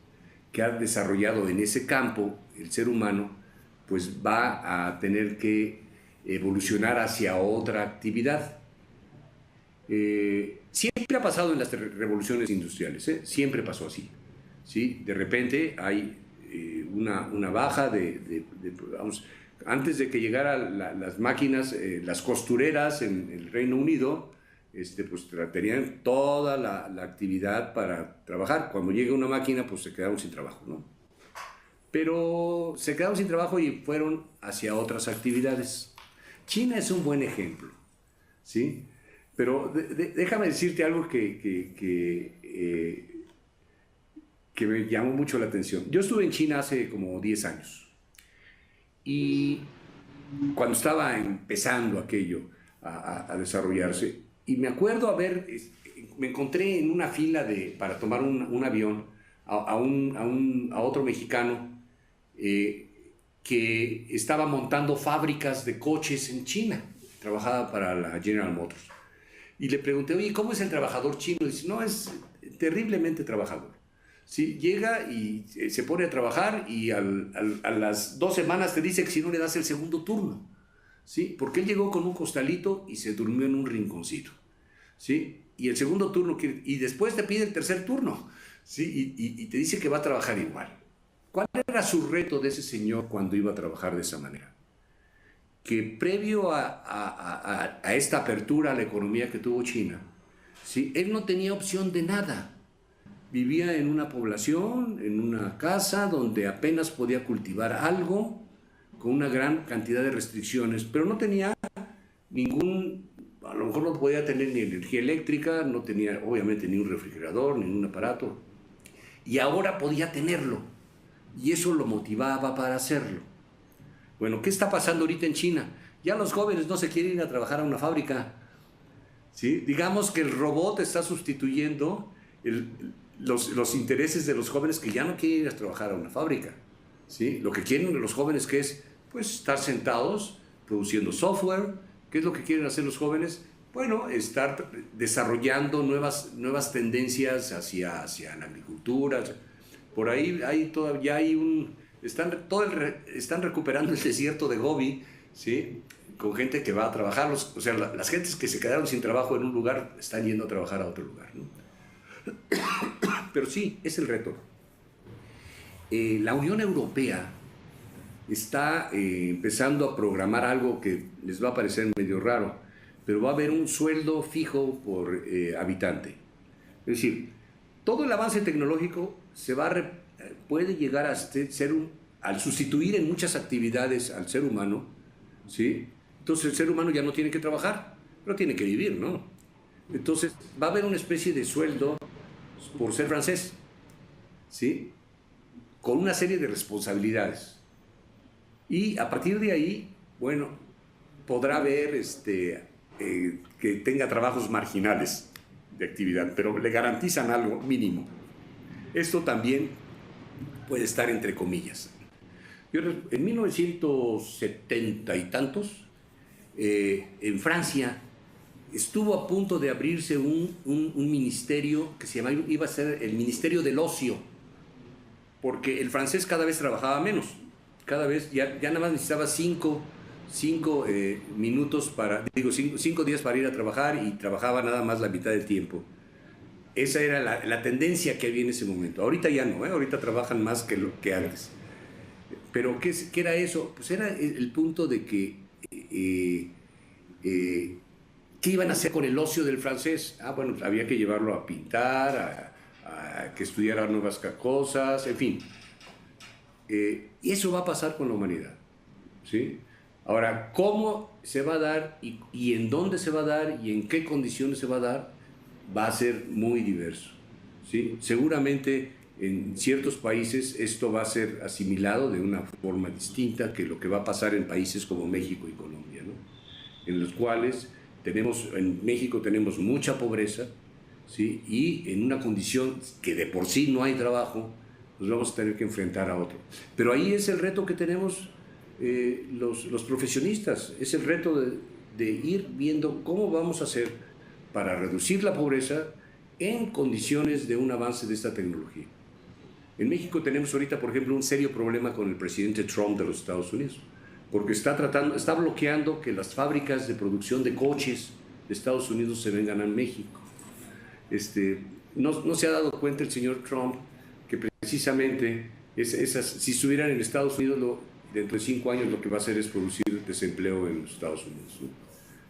que ha desarrollado en ese campo el ser humano, pues va a tener que evolucionar hacia otra actividad. Siempre ha pasado en las revoluciones industriales, siempre pasó así, ¿sí? De repente hay una baja vamos, antes de que llegaran las máquinas, las costureras en el Reino Unido, pues tenían toda la actividad para trabajar. Cuando llega una máquina, pues se quedaron sin trabajo, ¿no? Pero se quedaron sin trabajo y fueron hacia otras actividades. China es un buen ejemplo, ¿sí? Pero déjame decirte algo que me llamó mucho la atención. Yo estuve en China hace como 10 años y cuando estaba empezando aquello a desarrollarse, y me acuerdo me encontré en una fila para tomar un avión a otro mexicano que estaba montando fábricas de coches en China, trabajaba para la General Motors. Y le pregunté, oye, ¿cómo es el trabajador chino? Y dice, no, es terriblemente trabajador. ¿Sí? Llega y se pone a trabajar y a las 2 semanas te dice que si no le das el segundo turno, ¿sí? Porque él llegó con un costalito y se durmió en un rinconcito, ¿sí? Y el segundo turno, y después te pide el tercer turno, ¿sí? Y te dice que va a trabajar igual. ¿Cuál era su reto de ese señor cuando iba a trabajar de esa manera? Que previo a esta apertura a la economía que tuvo China, ¿sí? Él no tenía opción de nada. Vivía en una población, en una casa donde apenas podía cultivar algo, con una gran cantidad de restricciones, pero no tenía a lo mejor no podía tener ni energía eléctrica, no tenía obviamente ni un refrigerador, ni un aparato, y ahora podía tenerlo, y eso lo motivaba para hacerlo. Bueno, ¿qué está pasando ahorita en China? Ya los jóvenes no se quieren ir a trabajar a una fábrica, ¿sí? Digamos que el robot está sustituyendo los intereses de los jóvenes que ya no quieren ir a trabajar a una fábrica, ¿sí? Lo que quieren los jóvenes que es, pues, estar sentados produciendo software. ¿Qué es lo que quieren hacer los jóvenes? Bueno, estar desarrollando nuevas tendencias hacia la agricultura. Por ahí están recuperando el desierto de Gobi, ¿sí? Con gente que va a trabajar. O sea, las gentes que se quedaron sin trabajo en un lugar están yendo a trabajar a otro lugar, ¿no? Pero sí, es el reto. La Unión Europea está empezando a programar algo que les va a parecer medio raro, pero va a haber un sueldo fijo por habitante. Es decir, todo el avance tecnológico puede llegar a al sustituir en muchas actividades al ser humano, ¿sí? Entonces el ser humano ya no tiene que trabajar, pero tiene que vivir, ¿no? Entonces va a haber una especie de sueldo por ser francés, ¿sí? Con una serie de responsabilidades. Y a partir de ahí, bueno, podrá haber que tenga trabajos marginales de actividad, pero le garantizan algo mínimo. Esto también puede estar entre comillas. En 1970 y tantos, en Francia, estuvo a punto de abrirse un ministerio que iba a ser el Ministerio del Ocio, porque el francés cada vez trabajaba menos, cada vez ya nada más necesitaba 5 minutos 5 días para ir a trabajar y trabajaba nada más la mitad del tiempo. Esa era la tendencia que había en ese momento. Ahorita ya no, ahorita trabajan más que antes. Pero ¿qué era eso? Pues era el punto de que ¿qué iban a hacer con el ocio del francés? Bueno, había que llevarlo a pintar, a que estudiara nuevas cosas, en fin. Y eso va a pasar con la humanidad, ¿sí? Ahora, ¿cómo se va a dar y en dónde se va a dar y en qué condiciones se va a dar? Va a ser muy diverso, ¿sí? Seguramente en ciertos países esto va a ser asimilado de una forma distinta que lo que va a pasar en países como México y Colombia, ¿no? En los cuales en México tenemos mucha pobreza, ¿sí? Y en una condición que de por sí no hay trabajo, nos vamos a tener que enfrentar a otro. Pero ahí es el reto que tenemos los profesionistas, es el reto de ir viendo cómo vamos a hacer para reducir la pobreza en condiciones de un avance de esta tecnología. En México tenemos ahorita, por ejemplo, un serio problema con el presidente Trump de los Estados Unidos, porque está bloqueando que las fábricas de producción de coches de Estados Unidos se vengan a México. No se ha dado cuenta el señor Trump que precisamente si estuvieran en Estados Unidos, dentro de 5 años lo que va a hacer es producir desempleo en los Estados Unidos, ¿no?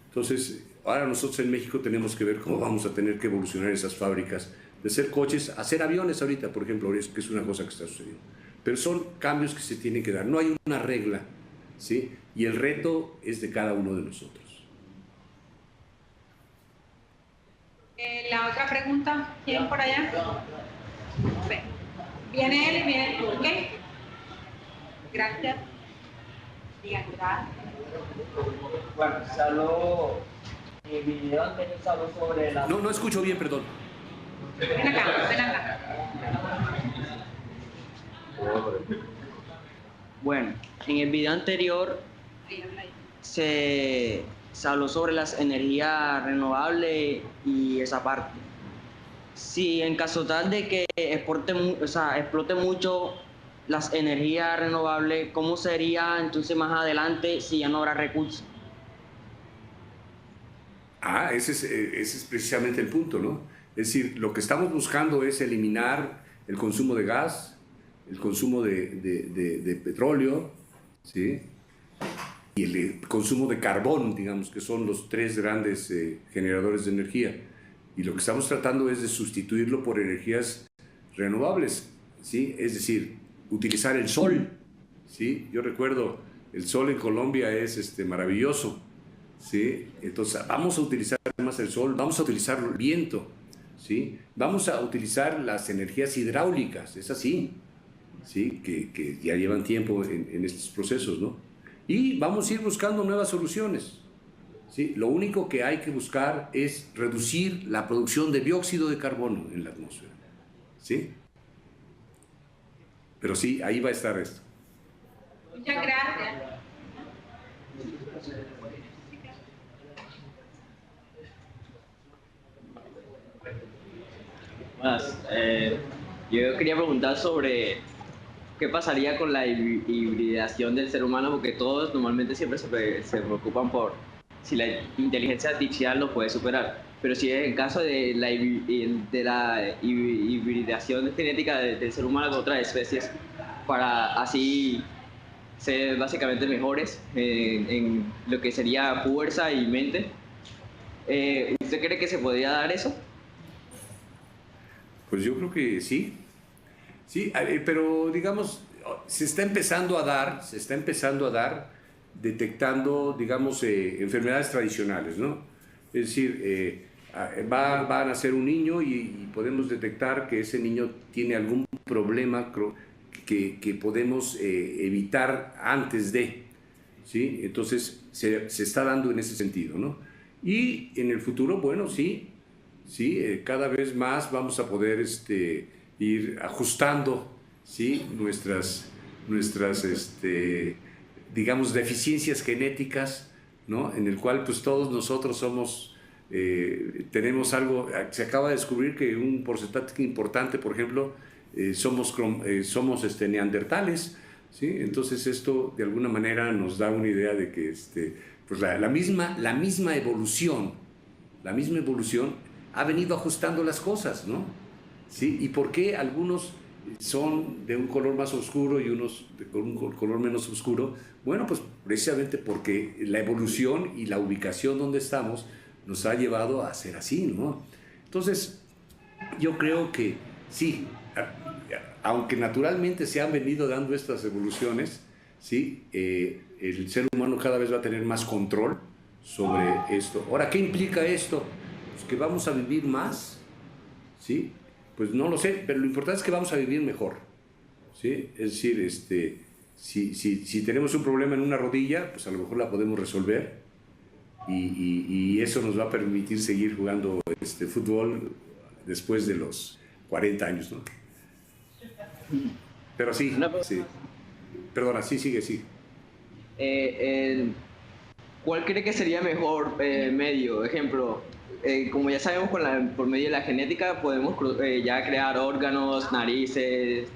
Entonces, ahora nosotros en México tenemos que ver cómo vamos a tener que evolucionar esas fábricas de hacer coches, hacer aviones ahorita, por ejemplo, que es una cosa que está sucediendo. Pero son cambios que se tienen que dar. No hay una regla, ¿sí? Y el reto es de cada uno de nosotros. La otra pregunta, ¿quién por allá? Viene él y viene tú, ¿ok? Gracias. Digan, gracias. Bueno, en el video anterior se habló sobre la... No escucho bien, perdón. Ven acá, ven acá. Bueno, en el video anterior se habló sobre las energías renovables y esa parte. Si en caso tal de que explote mucho las energías renovables, ¿cómo sería entonces más adelante si ya no habrá recursos? Ese es precisamente el punto, ¿no? Es decir, lo que estamos buscando es eliminar el consumo de gas, el consumo de petróleo, ¿sí? Y el consumo de carbón, digamos, que son los 3 grandes generadores de energía. Y lo que estamos tratando es de sustituirlo por energías renovables, ¿sí? Es decir, utilizar el sol, ¿sí? Yo recuerdo, el sol en Colombia es maravilloso, ¿sí? Entonces, vamos a utilizar más el sol, vamos a utilizar el viento, ¿sí? Vamos a utilizar las energías hidráulicas, es así, ¿sí? Que ya llevan tiempo en estos procesos, ¿no? Y vamos a ir buscando nuevas soluciones, ¿sí? Lo único que hay que buscar es reducir la producción de dióxido de carbono en la atmósfera, ¿sí? Pero sí, ahí va a estar esto. Muchas gracias. Yo quería preguntar sobre qué pasaría con la hibridación del ser humano, porque todos normalmente siempre se preocupan por si la inteligencia artificial nos puede superar. Pero si es el caso de la hibridación genética del ser humano con otras especies, para así ser básicamente mejores en lo que sería fuerza y mente, ¿usted cree que se podría dar eso? Pues yo creo que sí, pero digamos, se está empezando a dar detectando, digamos, enfermedades tradicionales, ¿no? Es decir, va a nacer un niño y podemos detectar que ese niño tiene algún problema que podemos evitar antes de, ¿sí? Entonces se está dando en ese sentido, ¿no? Y en el futuro, bueno, sí, cada vez más vamos a poder ir ajustando, ¿sí? nuestras digamos, deficiencias genéticas, ¿no? En el cual pues todos nosotros somos, tenemos algo. Se acaba de descubrir que un porcentaje importante, por ejemplo, somos neandertales, ¿sí? Entonces esto de alguna manera nos da una idea de que pues la misma evolución ha venido ajustando las cosas, ¿no? ¿Sí? ¿Y por qué algunos son de un color más oscuro y unos con un color menos oscuro? Bueno, pues precisamente porque la evolución y la ubicación donde estamos nos ha llevado a ser así, ¿no? Entonces, yo creo que sí, aunque naturalmente se han venido dando estas evoluciones, ¿sí? El ser humano cada vez va a tener más control sobre esto. Ahora, ¿qué implica esto? Pues que vamos a vivir más, ¿sí? Pues no lo sé, pero lo importante es que vamos a vivir mejor, ¿sí? Es decir, si tenemos un problema en una rodilla, pues a lo mejor la podemos resolver y eso nos va a permitir seguir jugando fútbol después de los 40 años, ¿no? Pero sí. Perdona, sigue. ¿Cuál cree que sería mejor medio? Ejemplo, como ya sabemos, por medio de la genética podemos ya crear órganos, narices,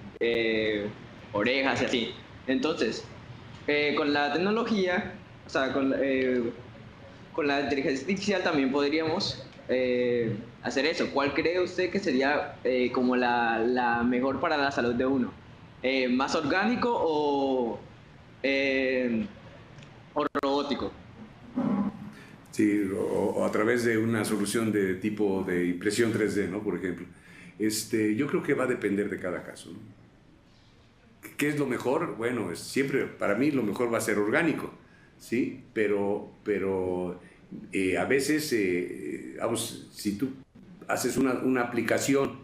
orejas y así. Entonces, Con la tecnología, o sea, con la inteligencia artificial también podríamos hacer eso. ¿Cuál cree usted que sería como la mejor para la salud de uno? ¿Más orgánico o robótico? Sí, o a través de una solución de tipo de impresión 3D, ¿no? Por ejemplo. Yo creo que va a depender de cada caso, ¿no? ¿Qué es lo mejor? Bueno, siempre para mí lo mejor va a ser orgánico, ¿sí? Pero a veces, vamos, si tú haces una aplicación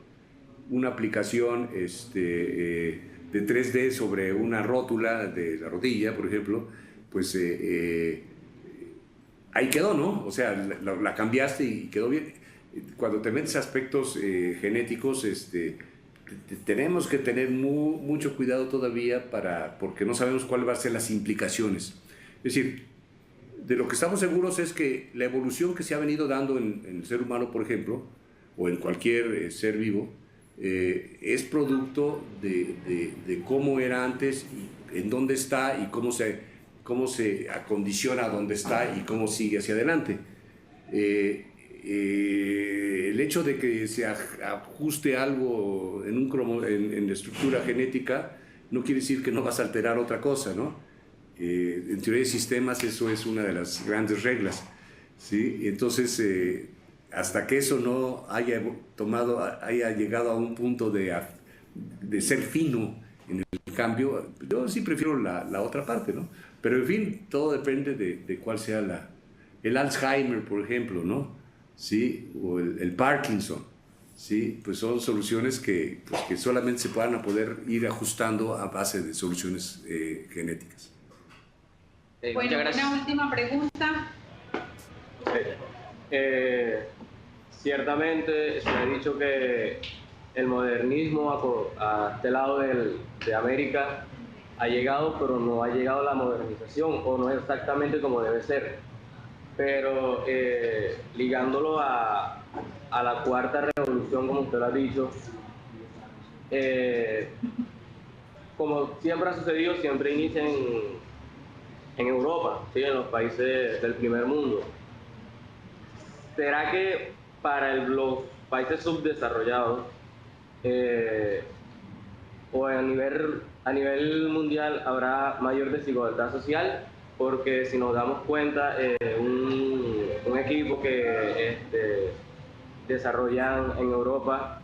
de 3D sobre una rótula de la rodilla, por ejemplo, pues ahí quedó, ¿no? O sea, la cambiaste y quedó bien. Cuando te metes a aspectos genéticos, tenemos que tener mucho cuidado todavía porque no sabemos cuáles van a ser las implicaciones. Es decir, de lo que estamos seguros es que la evolución que se ha venido dando en el ser humano, por ejemplo, o en cualquier ser vivo, es producto de cómo era antes, y en dónde está y cómo se acondiciona a dónde está y cómo sigue hacia adelante. El hecho de que se ajuste algo en la estructura genética no quiere decir que no vas a alterar otra cosa, ¿no? En teoría de sistemas eso es una de las grandes reglas, ¿sí? Entonces, hasta que eso no haya llegado a un punto de ser fino en el cambio, yo sí prefiero la otra parte, ¿no? Pero en fin, todo depende de cuál sea el Alzheimer, por ejemplo, ¿no? ¿Sí? O el Parkinson, ¿sí? Pues son soluciones que solamente se van a poder ir ajustando a base de soluciones genéticas. Bueno, una última pregunta. Ciertamente se ha dicho que el modernismo a este lado de América ha llegado, pero no ha llegado la modernización, o no es exactamente como debe ser. Pero ligándolo a la cuarta revolución, como usted lo ha dicho, como siempre ha sucedido, siempre inicia en Europa, ¿sí? En los países del primer mundo. ¿Será que para los países subdesarrollados o a nivel mundial habrá mayor desigualdad social? Porque si nos damos cuenta, un equipo que desarrollan en Europa,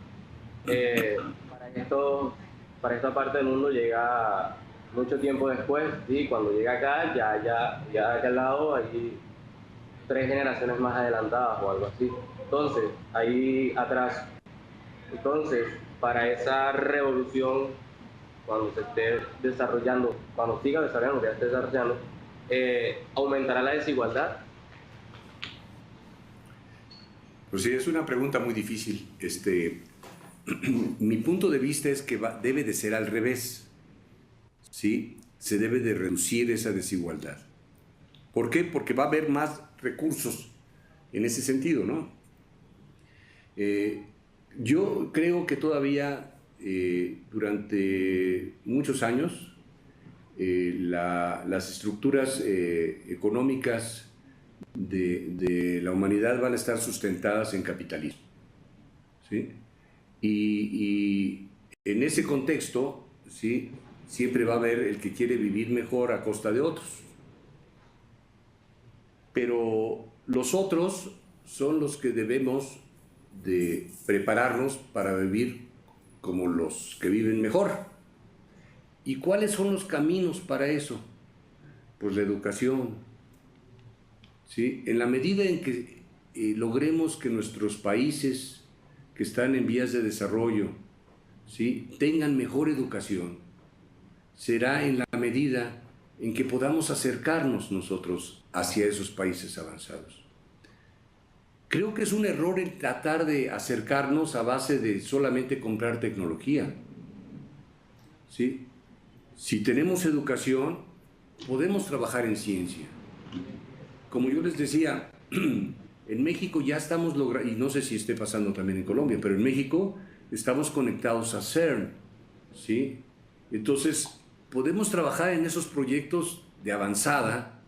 para esta parte del mundo llega mucho tiempo después, y cuando llega acá, ya de aquel lado hay 3 generaciones más adelantadas o algo así. Entonces, ahí atrás, para esa revolución, cuando se esté desarrollando, cuando siga desarrollando, ya esté desarrollando, ¿aumentará la desigualdad? Pues sí, es una pregunta muy difícil. Mi punto de vista es que debe de ser al revés, ¿sí? Se debe de reducir esa desigualdad. ¿Por qué? Porque va a haber más recursos en ese sentido, ¿no? Yo creo que todavía durante muchos años las estructuras económicas de la humanidad van a estar sustentadas en capitalismo, ¿sí? Y en ese contexto, ¿sí? Siempre va a haber el que quiere vivir mejor a costa de otros. Pero los otros son los que debemos de prepararnos para vivir como los que viven mejor. ¿Y cuáles son los caminos para eso? Pues la educación, ¿sí? En la medida en que logremos que nuestros países que están en vías de desarrollo, ¿sí? Tengan mejor educación, será en la medida en que podamos acercarnos nosotros hacia esos países avanzados. Creo que es un error el tratar de acercarnos a base de solamente comprar tecnología, ¿sí? Si tenemos educación, podemos trabajar en ciencia. Como yo les decía, en México ya estamos logrando, y no sé si esté pasando también en Colombia, pero en México estamos conectados a CERN, ¿sí? Entonces, podemos trabajar en esos proyectos de avanzada,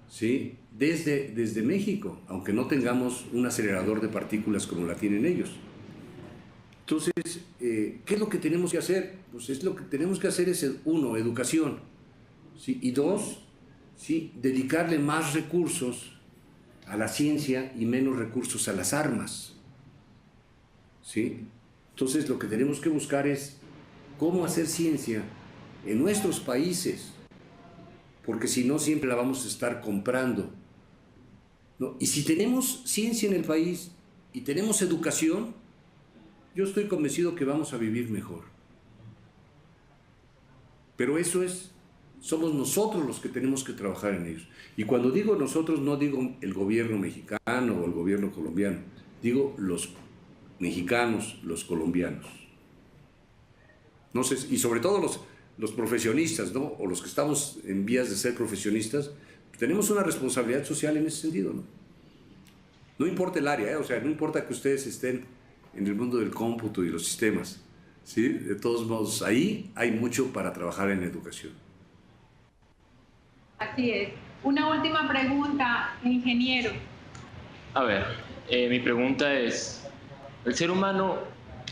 ¿sí? Desde México, aunque no tengamos un acelerador de partículas como la tienen ellos. Entonces, ¿qué es lo que tenemos que hacer? Pues lo que tenemos que hacer es, uno, educación, ¿sí? Y dos, ¿sí? Dedicarle más recursos a la ciencia y menos recursos a las armas, ¿sí? Entonces, lo que tenemos que buscar es cómo hacer ciencia en nuestros países, porque si no, siempre la vamos a estar comprando, ¿no? Y si tenemos ciencia en el país y tenemos educación, yo estoy convencido que vamos a vivir mejor. Pero eso somos nosotros los que tenemos que trabajar en ellos. Y cuando digo nosotros, no digo el gobierno mexicano o el gobierno colombiano, digo los mexicanos, los colombianos. No sé, y sobre todo los profesionistas, ¿no? O los que estamos en vías de ser profesionistas, tenemos una responsabilidad social en ese sentido, ¿no? No importa el área, o sea, no importa que ustedes estén en el mundo del cómputo y los sistemas, ¿sí? De todos modos, ahí hay mucho para trabajar en educación. Así es. Una última pregunta, ingeniero. A ver, mi pregunta es, el ser humano,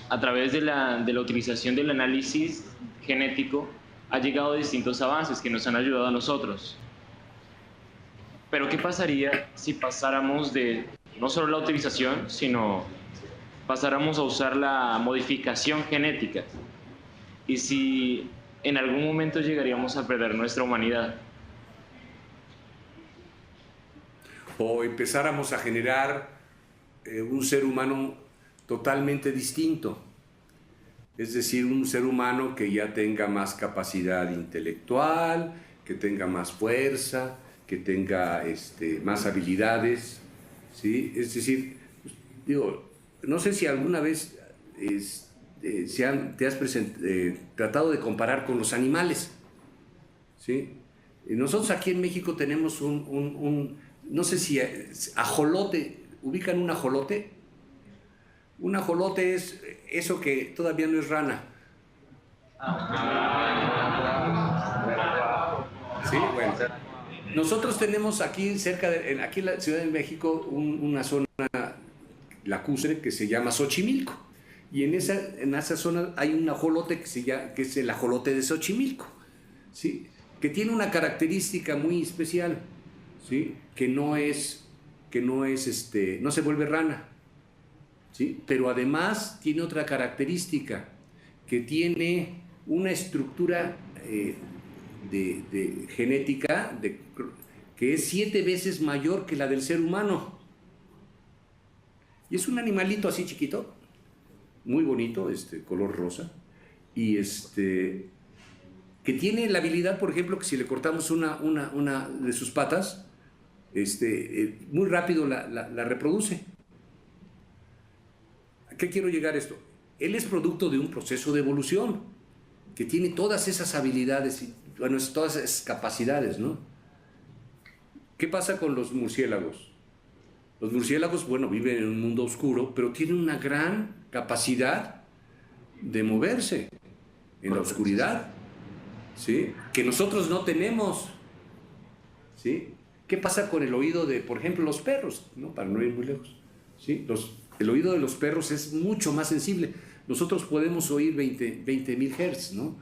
a través de la utilización del análisis genético, ha llegado a distintos avances que nos han ayudado a nosotros. Pero ¿qué pasaría si pasáramos de no solo la utilización, sino pasáramos a usar la modificación genética? Y si en algún momento llegaríamos a perder nuestra humanidad. O empezáramos a generar un ser humano totalmente distinto. Es decir, un ser humano que ya tenga más capacidad intelectual, que tenga más fuerza, que tenga más habilidades, ¿sí? Es decir, digo, no sé si alguna vez te has tratado de comparar con los animales, ¿sí? Y nosotros aquí en México tenemos no sé si ajolote, ¿ubican un ajolote? Un ajolote es eso que todavía no es rana. Sí, bueno. Nosotros tenemos aquí aquí en la Ciudad de México una zona lacustre que se llama Xochimilco. Y en esa zona hay un ajolote que es el ajolote de Xochimilco, ¿sí? Que tiene una característica muy especial, ¿sí? Que no se vuelve rana, ¿sí? Pero además tiene otra característica, que tiene una estructura de genética que es 7 veces mayor que la del ser humano. Y es un animalito así chiquito, muy bonito, color rosa, y que tiene la habilidad, por ejemplo, que si le cortamos una de sus patas, muy rápido la reproduce. ¿A qué quiero llegar esto? Él es producto de un proceso de evolución, que tiene todas esas habilidades, bueno, todas esas capacidades, ¿no? ¿Qué pasa con los murciélagos? Los murciélagos, bueno, viven en un mundo oscuro, pero tienen una gran capacidad de moverse en la oscuridad, ¿sí? Que nosotros no tenemos, ¿sí? ¿Qué pasa con el oído de, por ejemplo, los perros, ¿no? Para no ir muy lejos, ¿sí? El oído de los perros es mucho más sensible. Nosotros podemos oír 20.000 Hz, ¿no?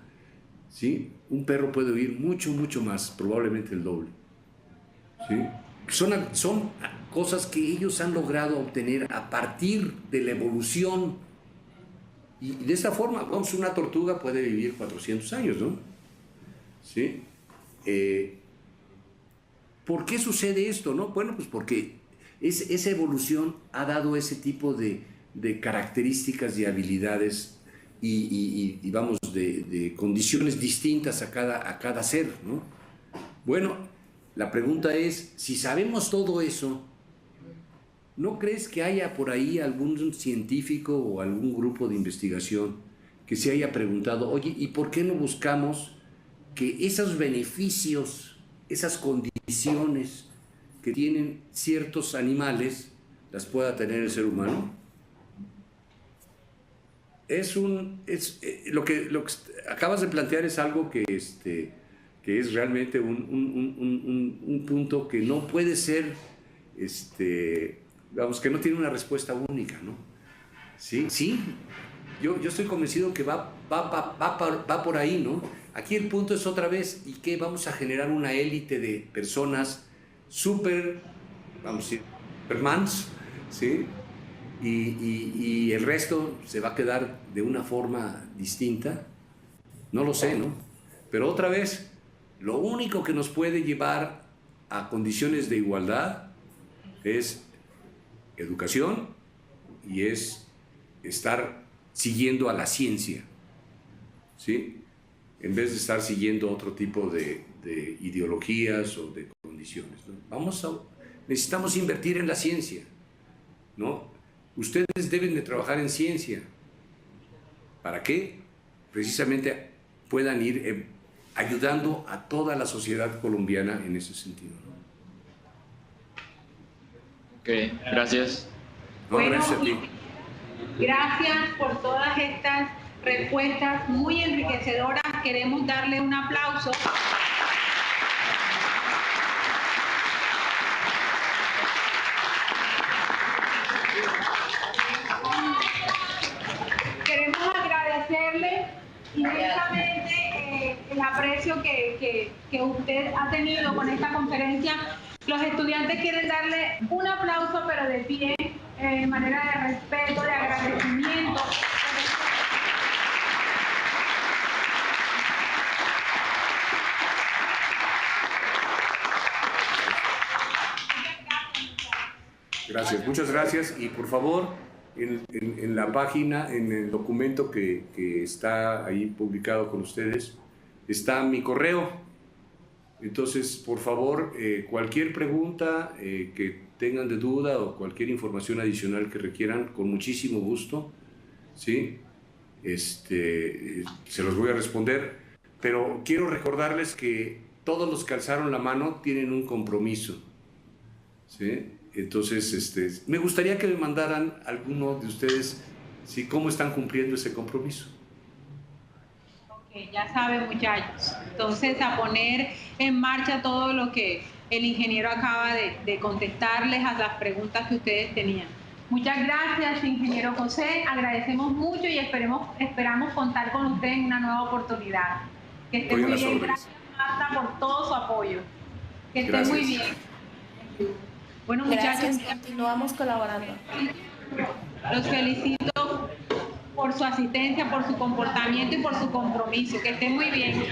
¿Sí? Un perro puede oír mucho, mucho más, probablemente el doble, ¿sí? Son cosas que ellos han logrado obtener a partir de la evolución. Y de esta forma, vamos, una tortuga puede vivir 400 años, ¿no? ¿Sí? ¿Por qué sucede esto, no? Bueno, pues porque esa evolución ha dado ese tipo de características y habilidades y vamos, de condiciones distintas a cada ser, ¿no? Bueno, la pregunta es, si sabemos todo eso, ¿no crees que haya por ahí algún científico o algún grupo de investigación que se haya preguntado, oye, ¿y por qué no buscamos que esos beneficios, esas condiciones que tienen ciertos animales, las pueda tener el ser humano? Lo que acabas de plantear es algo que que es realmente un punto que no puede ser, vamos, que no tiene una respuesta única, ¿no? Sí, yo estoy convencido que va por ahí, ¿no? Aquí el punto es otra vez, ¿y qué? Vamos a generar una élite de personas vamos a decir, supermans, ¿sí? Y el resto se va a quedar de una forma distinta. No lo sé, ¿no? Pero otra vez, lo único que nos puede llevar a condiciones de igualdad es educación y es estar siguiendo a la ciencia, ¿sí? En vez de estar siguiendo otro tipo de ideologías o de condiciones, ¿no? Necesitamos invertir en la ciencia, ¿no? Ustedes deben de trabajar en ciencia. ¿Para qué? Precisamente puedan ir ayudando a toda la sociedad colombiana en ese sentido, ¿no? Ok, gracias. No, Bueno, gracias a ti. Gracias por todas estas respuestas muy enriquecedoras. Queremos darle un aplauso. Queremos agradecerle inmensamente el aprecio que usted ha tenido con esta conferencia. Los estudiantes quieren darle un aplauso, pero de pie, de manera de respeto, de agradecimiento. Gracias, muchas gracias. Y por favor, en la página, en el documento que está ahí publicado con ustedes, está mi correo. Entonces, por favor, cualquier pregunta que tengan de duda o cualquier información adicional que requieran, con muchísimo gusto, ¿sí? Se los voy a responder. Pero quiero recordarles que todos los que alzaron la mano tienen un compromiso, ¿sí? Entonces, me gustaría que me mandaran alguno de ustedes, ¿sí?, cómo están cumpliendo ese compromiso. Ok, ya saben, muchachos. Entonces, a poner en marcha todo lo que el ingeniero acaba de contestarles a las preguntas que ustedes tenían. Muchas gracias, ingeniero José. Agradecemos mucho y esperamos contar con usted en una nueva oportunidad. Que esté muy bien. Gracias, Marta, por todo su apoyo. Que esté muy bien. Bueno, gracias, muchachos, continuamos colaborando. Los felicito por su asistencia, por su comportamiento y por su compromiso. Que estén muy bien.